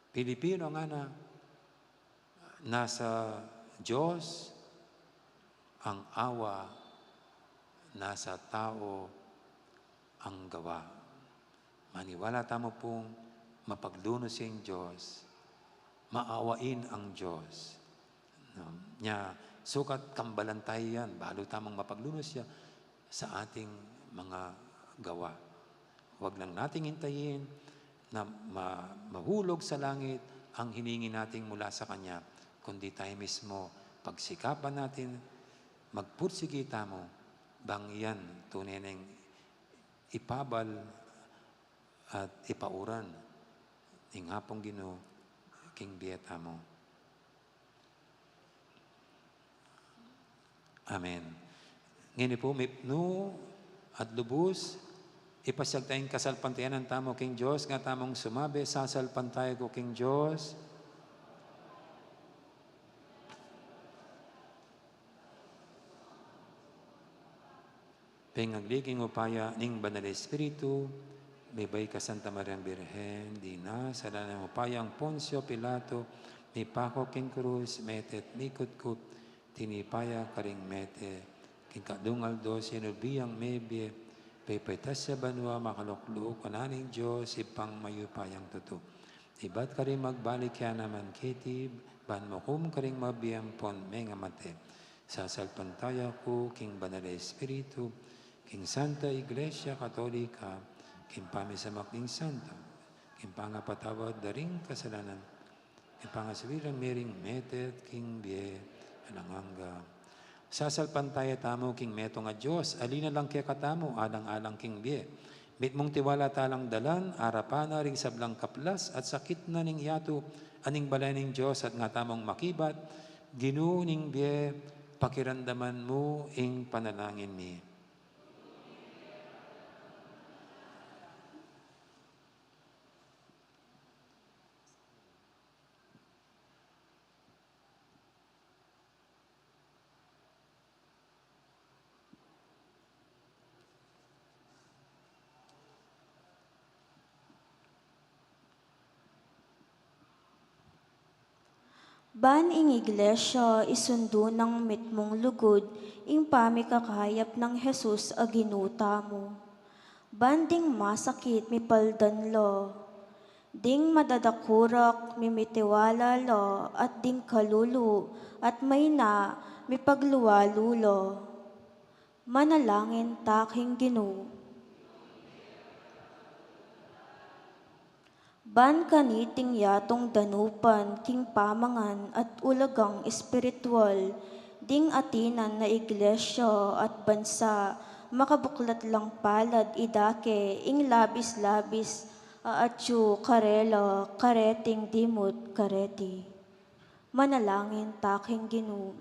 Pilipino nga na nasa Diyos ang awa, nasa tao ang gawa. Maniwala tamo pong mapaglunos yung Diyos, maawain ang Diyos. Nya, sukat kambalantay yan, balo tamang mapaglunos siya sa ating mga gawa. Huwag lang nating hintayin na mahulog sa langit ang hiningi nating mula sa Kanya, kundi tayo mismo, pagsikapan natin, magpursigi mo, bang yan tunay ng ipabal at ipauran ng hapong Ginoo, king biyeta mo. Amen. Ngayon po, mipno at lubos, ipasag tayong kasalpantayan ng tamo king Diyos, nga tamong sumabi, sasalpantay ko king Diyos. Pengagliging upaya ning Banal Espiritu, bibay ka Santa Mariang Birhen, dina, sa lanang upayang Poncio Pilato, ni Pako king Cruz, metet nikot-kut, tinipaya karing mete, king kadungal do, sinubiyang mebye, paypaytas sa banwa, makalukluok kananing Diyos, ipang mayupayang tuto. Ibat ka rin magbalik yan naman kitib, ban mo kum ka rin mabiyang pon, may nga mate. Sasalpantaya ko, king Banal Espiritu, king Santa Iglesia Katolika, king pamisamak ning Santa, king pangapatawad daring kasalanan, king pangaswirang mering metet, king bie, alanganga. Sasalpantaya tamo king meto nga Diyos, alina lang kaya katamo, alang-alang king bie. Mit mong tiwala talang dalan, arapana ring sablang kaplas, at sakit na ning yato, aning balay ning Diyos, at nga tamong makibat, Ginoo ning bie, pakirandaman mo ing panalangin mi. Ban ing iglesia isundo ng mitmong lugod, ing pamikakayap ng Jesus a ginuta mo. Banding masakit mi paldanlo, ding madadakurak mi mitiwala lo, at ding kalulu, at may na mi pagluwalulo. Manalangin taking Ginoo. Ban kaniting yatong danupan, king pamangan at ulagang espiritual, ding atinan na iglesia at bansa, makabuklat lang palad idake, ing labis-labis, aatyo karela, kareting dimut kareti. Manalangin taking Ginoo.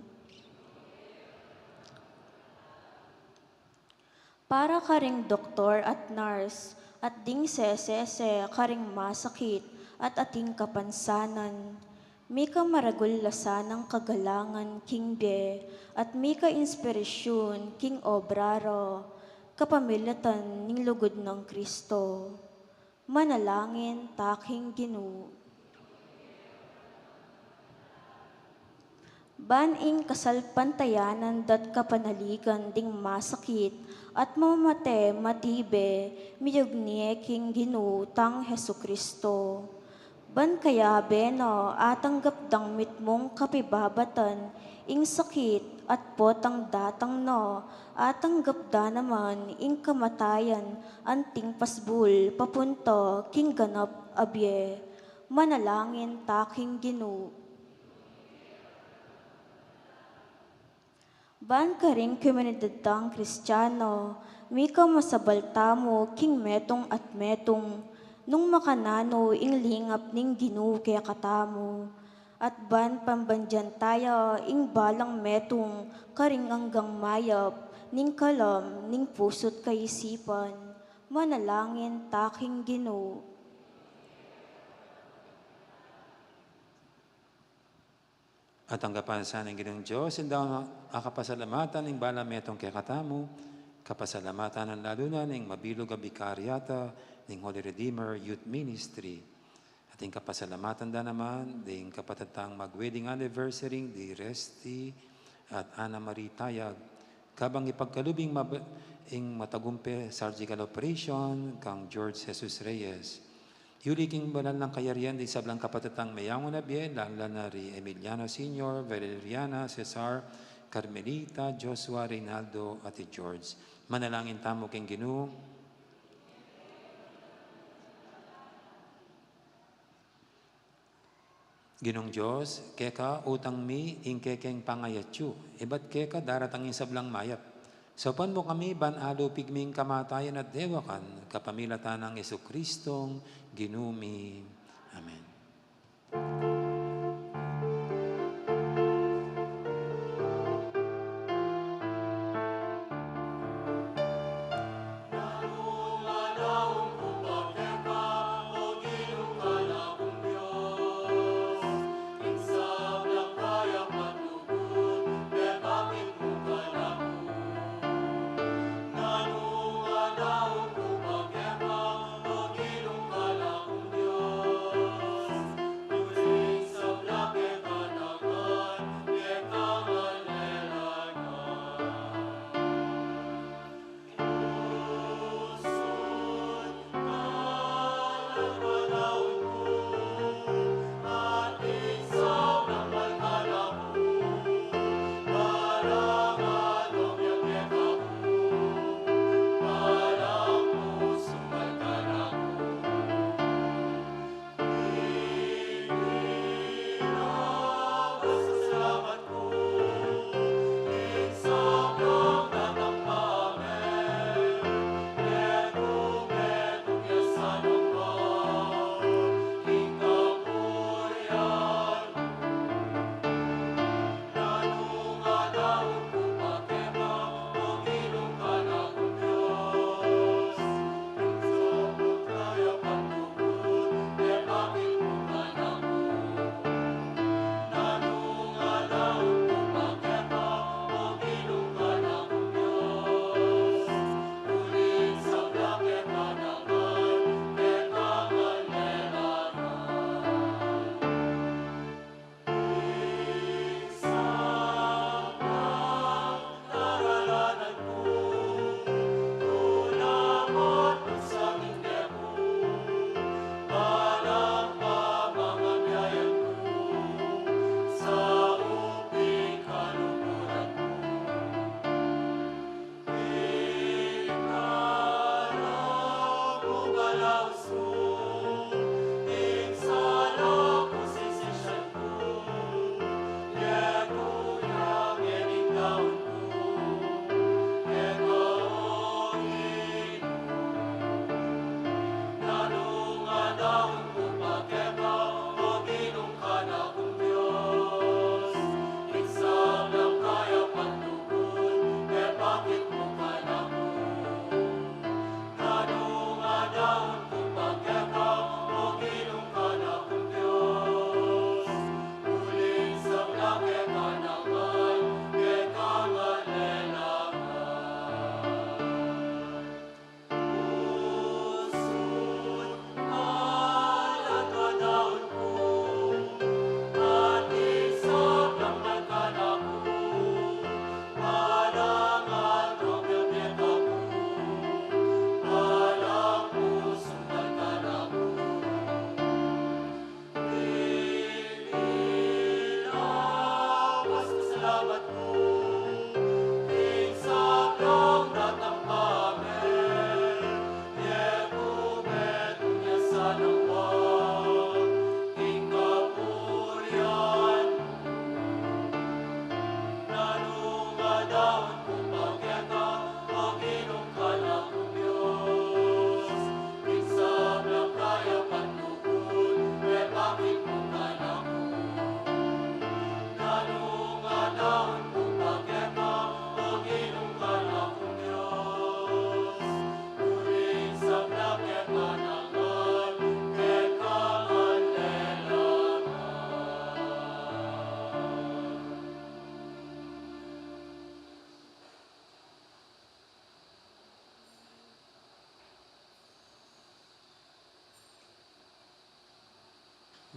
Para karing doktor at nurse, at ding sesese karing masakit, at ating kapansanan. Mika maragulasan ng kagalangan king be, at mika inspirasyon king obraro, kapamilatan ning lugod ng Kristo. Manalangin taking Ginoo. Baning kasalpantayanan dat kapanaligan ding masakit, at mamate matibe, miyugnie king Ginoo tang Hesu Kristo. Ban kaya beno atang gapdang mitmong kapibabatan, ing sakit at potang datang no, atang gapda naman ing kamatayan, anting pasbul, papunto, king ganap abye. Manalangin taking Ginoo. Ban karing komunidad tang Kristiyano, mika masabalta mo king metong at metong, nung makanano ing lingap ning Ginoo kaya katamo. At ban pambandyan tayo ing balang metong, karing anggang mayap, ning kalam, ning pusot kaisipan. Manalangin taking Ginoo. At ang kapansan ng Ginoong Diyos, and daw akapasalamatan ng balametong kay katamu, kapasalamatan ng laluna ng mabilog a bikaryata ng Holy Redeemer Youth Ministry. At ang kapasalamatan da naman, ng kapatatang mag-wedding anniversary, di Resti at Ana Marie Tayag, kabang ipagkalubing ing matagumpe surgical operation kang George Jesus Reyes. Yuli king banal ng kayarian di sablang kapatatang mayangon na biye, Lanlanari Emiliano Sr., Valeriana, Cesar, Carmelita, Joshua, Reynaldo, at George. Manalangin tamo king Ginoo. Ginong Diyos, keka utang mi ing kekeng pangayatyu, ibat keka daratangin sablang mayap. Sopan mo kami banalo pigming kamatayan at dewakan, kapamilatan ng Yesu Kristong ginumi. Amen.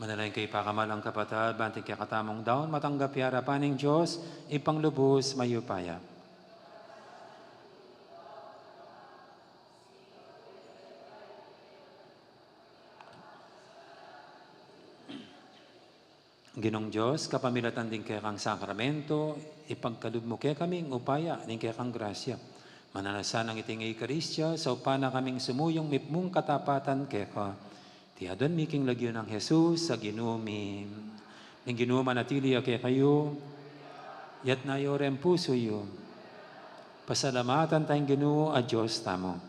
Manalayin kay pakamalang kapatid, banting kay katamong daon, matanggap harapan ng Diyos, ipanglubos mayupaya. Ginong Diyos, kapamilatan din kay kang sakramento, ipagkalub mo kay kaming upaya, din kay kang grasya. Mananasan ang iting Eukaristya, sa upana kaming sumuyong mipmong katapatan kay ka. Tiyadon miking lagyo ng Jesus sa ginumi. Ning ginuma natili kay kayo, yat na yorem puso yo. Pasalamatan tayong Ginoo a Diyos tamo.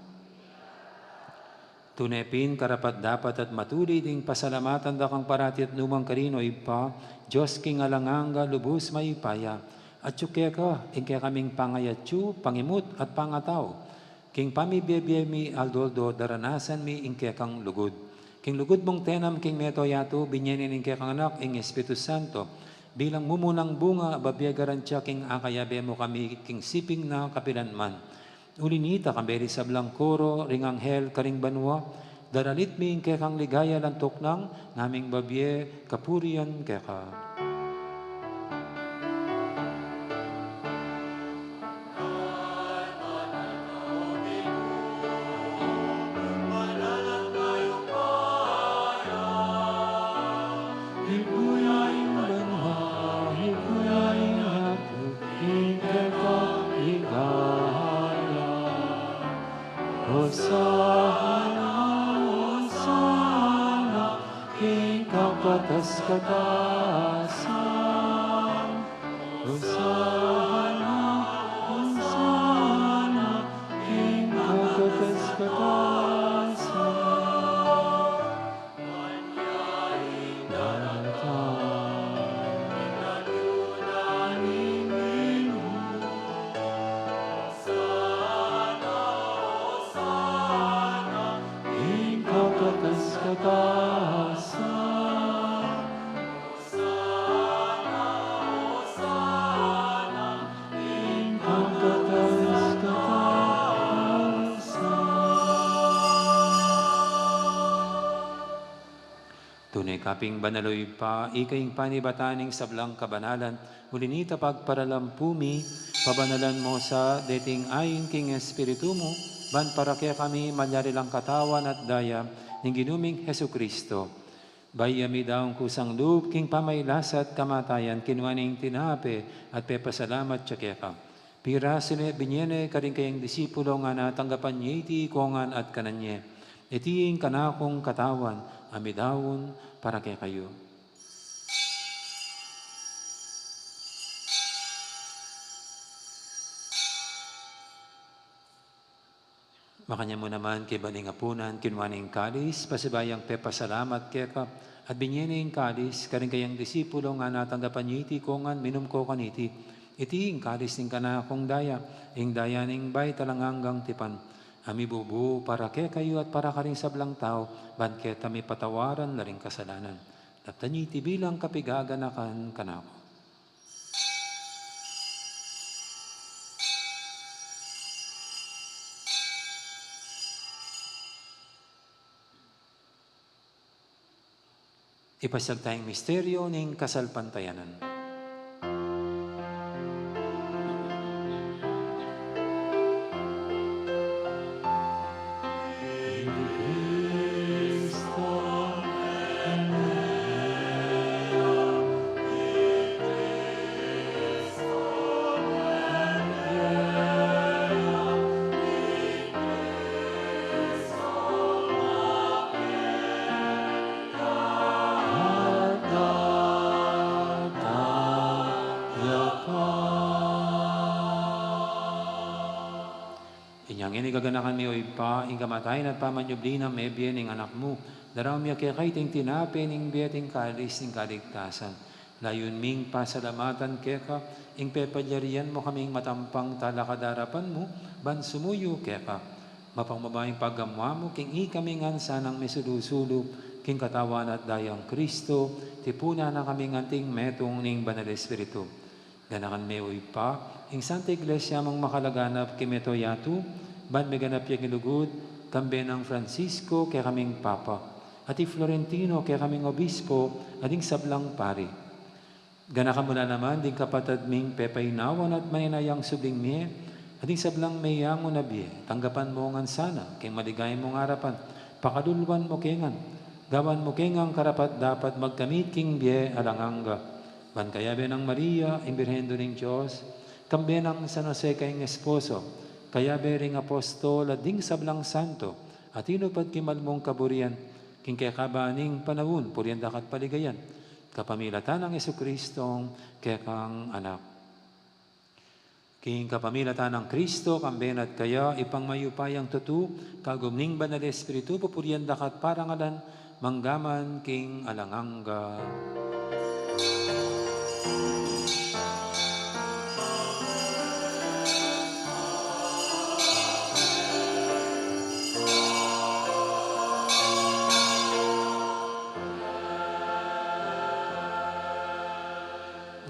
Tunepin karapat dapat at matuli ding pasalamatan da kang parati at numang karino ipa, Diyos king alanganga lubos mayipaya, at yuke ka, ingke kaming pangayatyu, pangimut at pangataw. King pamibiyebye mi aldoldo daranasan mi ingke kang lugod. King lugod mong tenam king meto yato, binyanin ingke kang anak ing Espiritu Santo, bilang mumunang bunga babiyagaran siya king akayabe mo kami king siping na kapilanman. Ulinita kamberi sa blangkoro, ring anghel, karing banwa, daralit mi ingke kang ligaya lantok nang, naming babye, kapurian keka. Katasan, Hosana, Hosana, King Katakas Katasan, Manyaring datang, inalunan ninyo, Hosana, Hosana, King Katakas Katasan. Tunay kaping banaloy pa, ikaing panibataning sablang kabanalan, ulinita pagparalampumi, pabanalan mo sa dating ayin king Espiritu mo, ban para kaya kami malyari lang katawan at daya, ng ginuming Hesu Kristo. Bayami daong kusang loob, king pamaylasat kamatayan, kinwaning tinape at pepasalamat siya kaya ka. Pira sila binyene karing kayang disipulo nga natanggapan niya iti kongan at kananye. Itiing kanakong katawan, amidawon para kay kayo. Makanya mo naman kay baning apunan, kinwaning kalis, pasibayang pepasalamat kay ka, at binyening kalis, karing kayang disipulo nga natanggapan niya iti kongan, minum ko kaniti. Itiing kalis ning kanakong daya, ing daya ning bay talanganggang tipan. Ami bubu para kay kayo at para karing sablang tao, ban kaya tami patawaran na rin kasalanan. Taptanyi iti bilang kapigaganakan kanako. Ipasag tayong misteryo ng kasalpantayanan. Inyang inigaganakan mi oy pa, ing kamatayin at pamanyubli na may biyening anak mo. Daraw mi akikay ting tinape ning biyeting kalis ning kaligtasan. Layon ming pasalamatan keka, ing pepalyarian mo kaming matampang talakadarapan mo, ban sumuyo keka. Mapangmabayang paggamwa mo, king ikaming ansanang misulusulub, king katawan at dayang Kristo, tipuna na kaming anting metong ning Banal Espiritu. Ganakan mi oy pa, ing Santa Iglesia mong makalaganap kimeto yatu, ban may ganap yung ilugod, tambe ng Francisco kaya kaming Papa. Ati Florentino, kaya kaming obispo, ading sablang pari. Gana ka mula naman, ding kapatid ming pepaynawan at maninayang subling miye, ading sablang mayang unabiye, tanggapan mo ngan sana, kay maligay mong harapan, pakadulwan mo kengan, gawan mo kengang karapat dapat magkamit king biye alanganga. Ban kaya ng Maria, imbirhendo ng Diyos, kambe ng San Jose kayong esposo, kaya bering apostol at ding sablang santo, at inupad kimal mong kaburian, king kaya kabaning panawun, puriyan dakat paligayan, kapamilatan ng Jesucristong kaya kang anak. King kapamilatan ng Kristo, kamben at kaya ipang mayupayang tutu, kagumning banal Espiritu, pupuriyan dakat parangalan, manggaman king alanganga.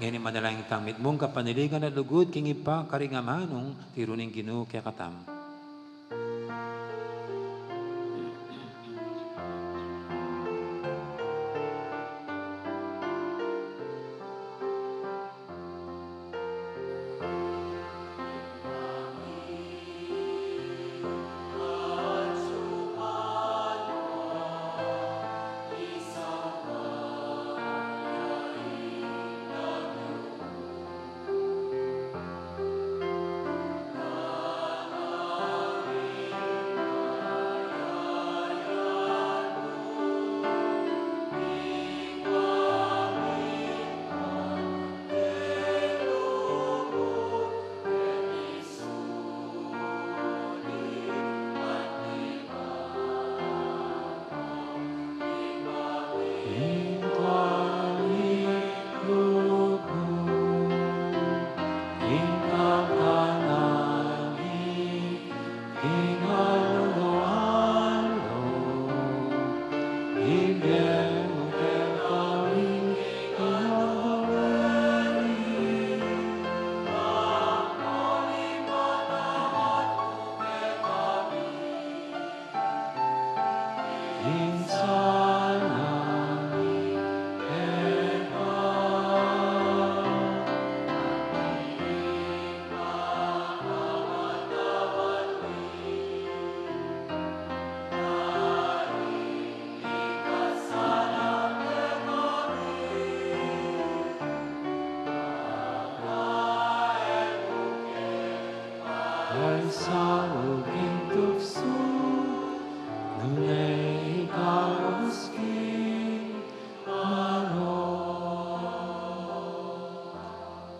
Ngayon manalangin tamit mong kapaniligan at lugod, king ipa karingamanong tiruning Ginoo kaya katam. Ay sa uging tukso, nunay ikausking marok.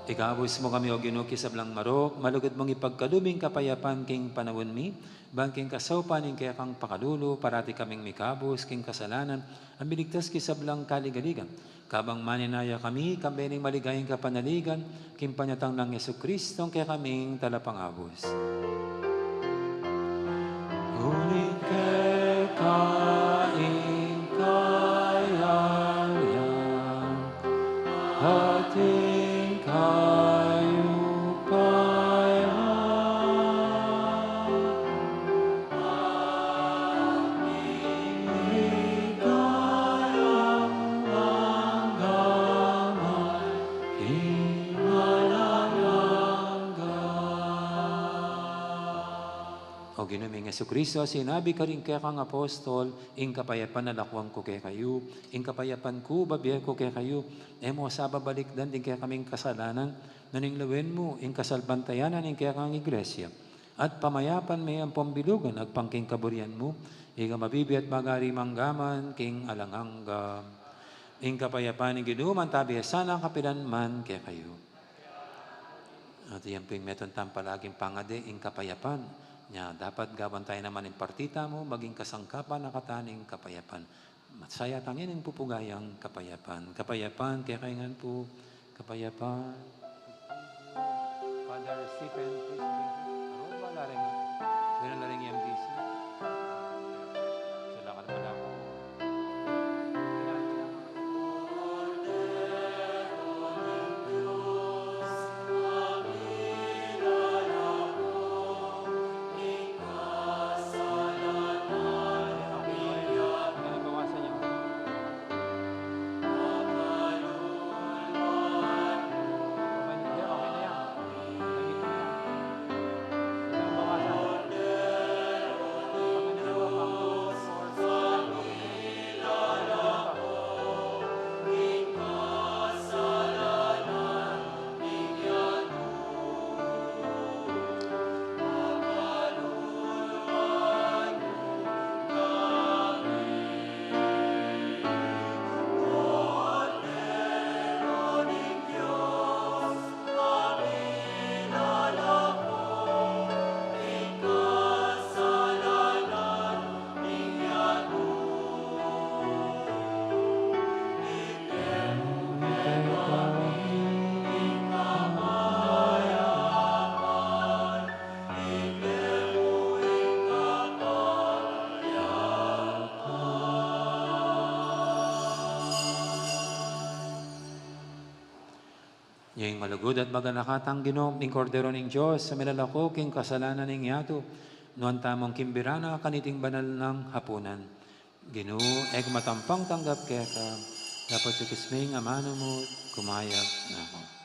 Ikabus mo kami o ginuki sa blang marok, malugod mong ipagkaluming kapayapan king panawon mi, bangking kasawpan ing kaya kang pakalulu, parati kaming mikabus king kasalanan, ang biligtas kisablang kaligaligan. Kabang maninaya kami, kambening maligayang kapanaligan, king panyatang ng Jesucristo, kaya kaming talapangabos. Ngunit kay kaing kayayan, ating O ginuming Jesucristo, sinabi ka rin kaya kang apostol, ing kapayapan na lakwang ko kaya kayo, ing kapayapan ko, babiya ko kaya kayo, mo sa babalikdan din kaya kaming kasalanan, naninglawin mo, ing kasalbantayanan, ing kaya kang iglesia, at pamayapan may ang pambilugan, agpangking kaburian mo, ing mabibi at magari manggaman, king alanganga, ing kapayapan, ing ginuman, tabi, sana kapilan man kaya kayo. At yan po yung meton palaging pangade, ing kapayapan, nya dapat gawan tayo naman ng partita mo, maging kasangkapan na kataning kapayapan. Masaya tangin ang pupugayang kapayapan. Kapayapan, kaya kaingan po, kapayapan. Father Stephen, please bring. Wala rin. Wala rin yung MDC. Sila ka naman ako. Yung malugod at maganakatang Ginoo, ning kordero ning Diyos, sa milalako king kasalanan ning yato, nuan tamong kimbirana kaniting banal ng hapunan. Ginoo, eg matampang tanggap keta, dapat sa kisming amano mo, kumayag na ako.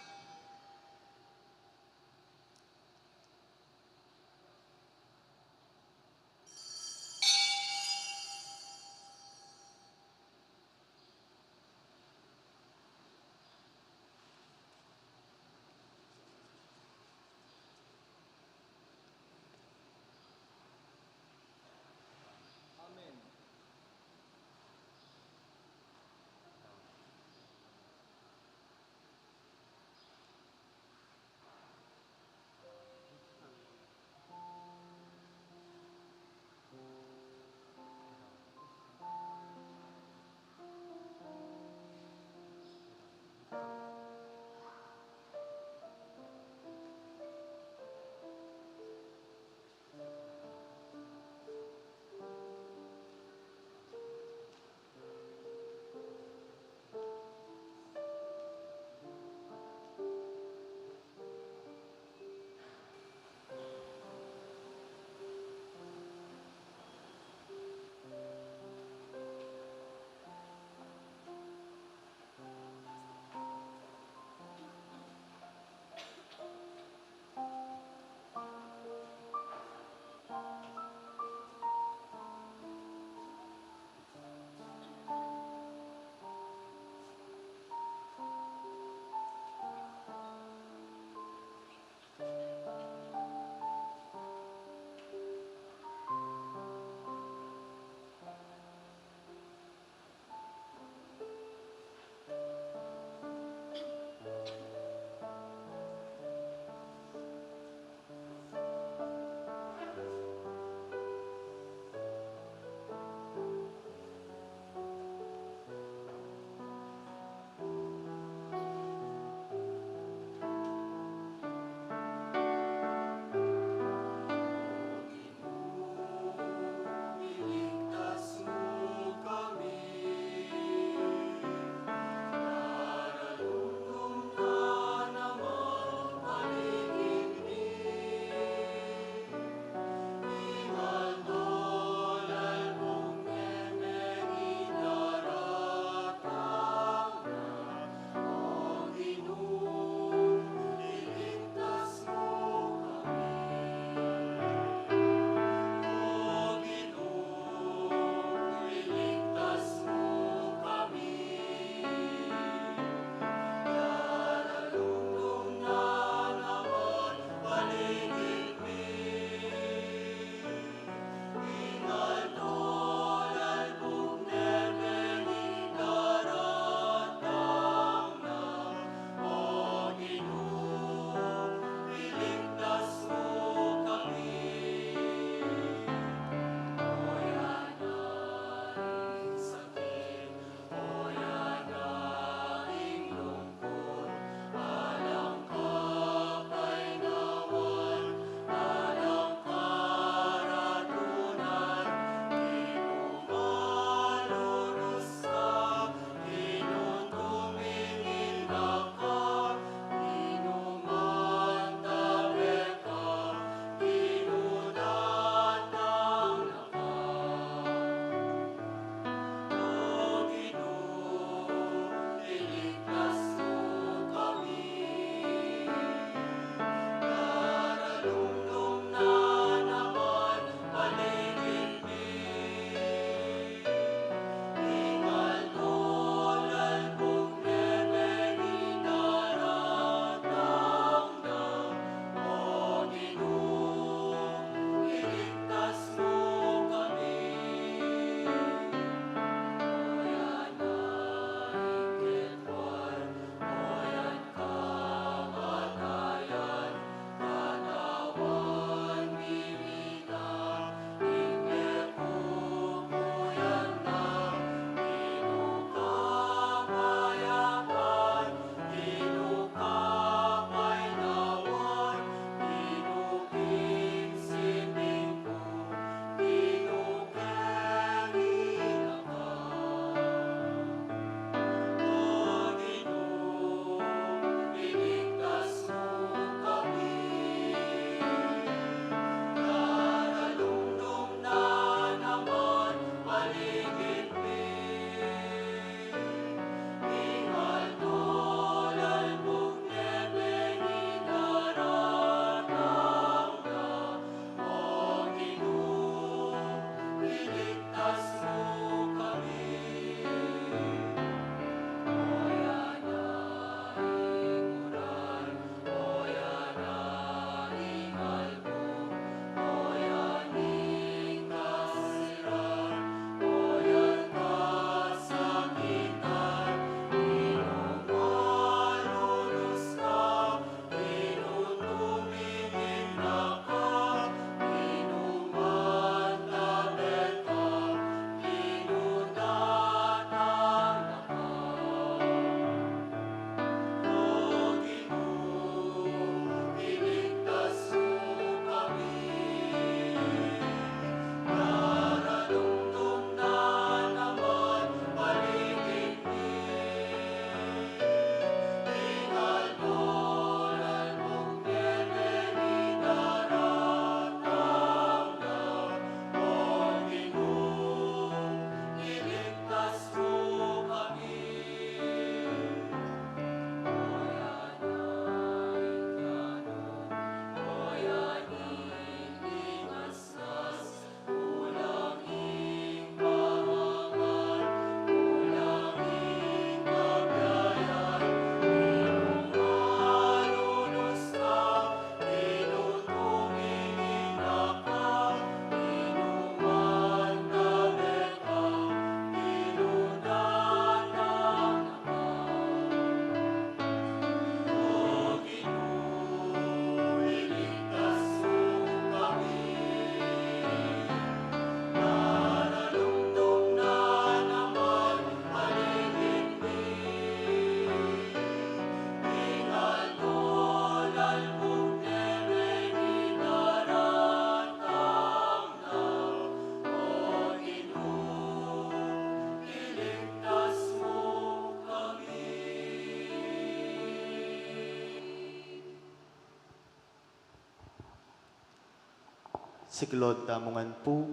Siklod damungan po,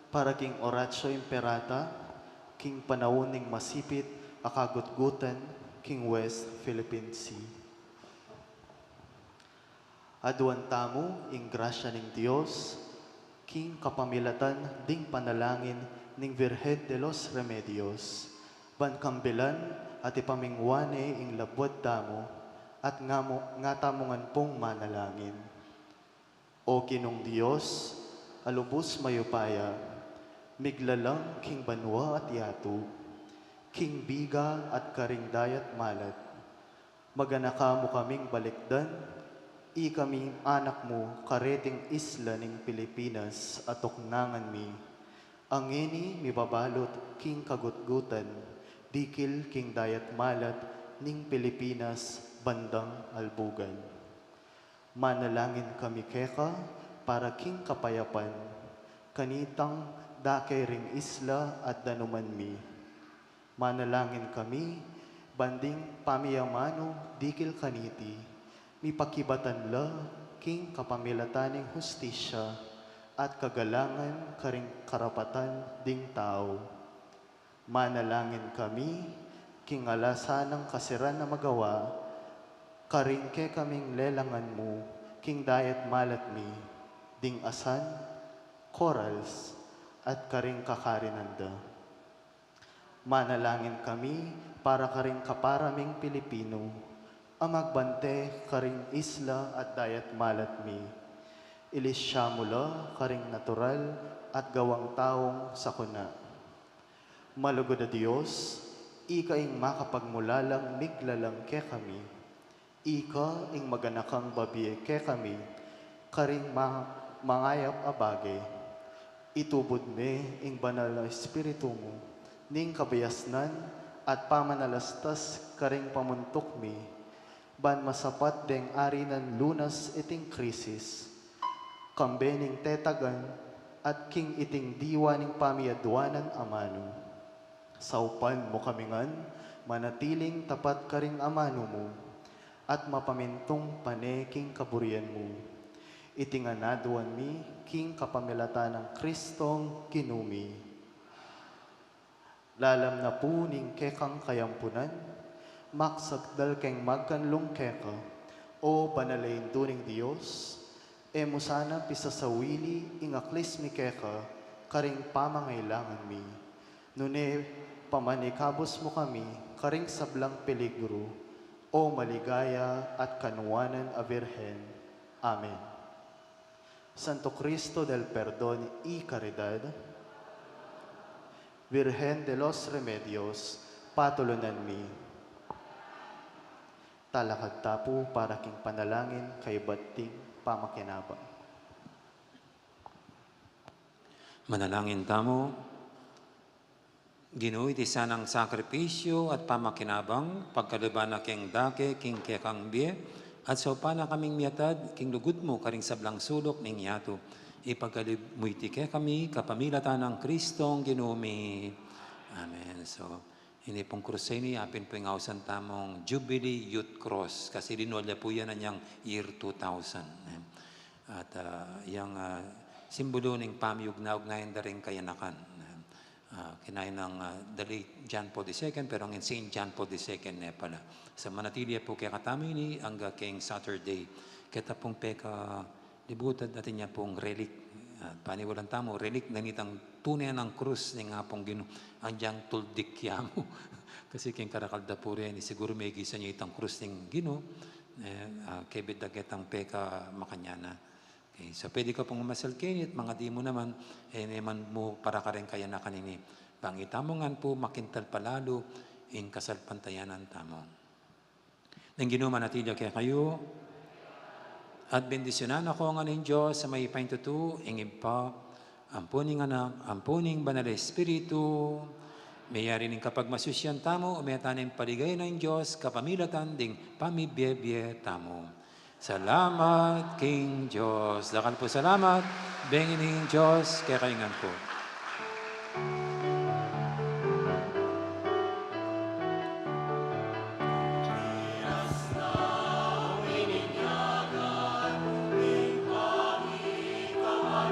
para king Oratio Imperata, king panauning masipit, akagutgutan, king West Philippine Sea. Aduan tamo, ing grasya ning Dios, king kapamilatan, ding panalangin, ning Virgen de los Remedios, bankambilan at ipamingwane ing labwad tamo, at nga tamongan pong manalangin. O Kinong Diyos, alubos mayupaya, miglalang king banwa at yato, king biga at karing dayat malat, maganaka mo kaming balikdan, i kami anak mo kareting isla ning Pilipinas at tuknangan mi, angini mi babalot king kagutgutan, dikil king dayat malat ning Pilipinas bandang albugan. Manalangin kami keka para king kapayapan, kanitang dakay ring isla at danuman mi. Manalangin kami, banding pamiyamano dikil kaniti, mi pakibatan la king kapamilataning hustisya at kagalangan karing karapatan ding tao. Manalangin kami, king alasanang kasiran na magawa, karingke kaming lelangan mo, king dayat malat mi, ding asan, corals, at karing kakarinanda. Manalangin kami para karing kaparaming Pilipino, amagbante karing isla at dayat malat mi, ilisya mula karing natural at gawang taong sakuna. Malugod na Diyos, ikaing makapagmulalang miglalang ke kami, ika ing maganakang babiye ke kami, karing mangayap abage, itubod me ing banal na espiritu mo, ning kabayasnan at pamanalastas karing pamuntok mi, ban masapat deng ari ng lunas iting krisis, kambening tetagan at king iting diwa ning pamiadwanan amano. Saupan mo kamingan, manatiling tapat karing amano mo, at mapamintong paneking kaburian mo. Itinganaduan mi, king kapamilatan ng Kristong kinumi. Lalam na po ning kekang kayampunan, maksagdal keng magkanlong keka, o banalayin tuning Diyos, e mo sana pisasawili ingaklis mi keka, karing pamangailangan mi. Nune pamanikabos mo kami, karing sablang peligro, o maligaya at kanuwanan a Virgen. Amen. Santo Cristo del Perdón y Caridad, Virgen de los Remedios, patulunan mi. Talakad tapo para king panalangin kay bating pamakinabang. Manalangin tamo, Ginoo iti sanang sakripisyo at pamakinabang, pagkaluban na king dake, king kekang biye, at so pa na kaming miyatad, king lugut mo, karing sablang sulok ning yato. Ipagkalib mo iti kami, kapamilatan ng Kristong ginumi. Amen. So, hindi pong krusay ni, apin po yung ausan tamong Jubilee Youth Cross, kasi dinolya po yan na niyang year 2000. At yung simbolo ng pamiyugnaugnayan na rin kayanakan. Kinain ng the late John Paul II, pero ang Saint John Paul II na pala. Sa manatili po kaya katami ni hanggang kayong Saturday. Kita pong peka libutad natin niya pong relic. Paniwalan tamo, relic na nitang tunay ng krus ng nga pong gino. Ang diyang tuldikya mo. Kasi kayong karakalda po rin, siguro may gisa niya itang krus ng gino. Kebit dagetang peka makanyana. Okay, so pwede ka pong masalkinit, mga di mo naman, naman mo para ka rin kaya na kanini. Pangitamongan po, makintal palalo, in kasalpantayanan tamo. Nang ginuman natin kaya kayo, at bendisyonan ako nga ng Diyos sa may paintutu, ingib pa, ampuning anak, ampuning banal espiritu, mayari ning kapag masusyan tamo, umetanin paligay ng Diyos, kapamilatan ding pamibye-bye tamo. Salamat, King Diyos. Dakal po salamat. Bengin ng Diyos, kaya kaingan po.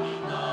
Ikaw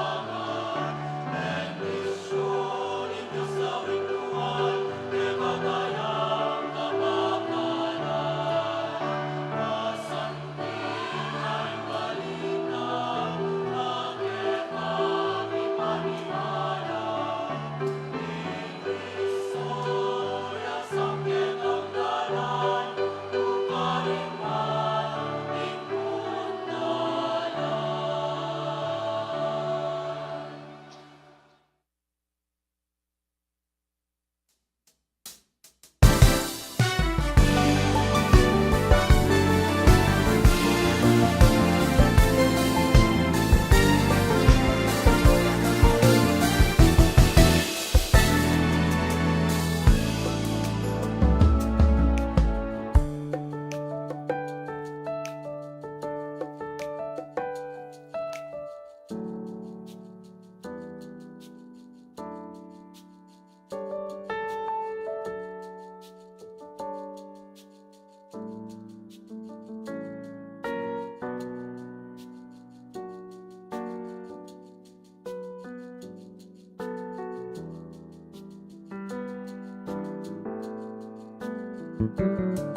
Amen.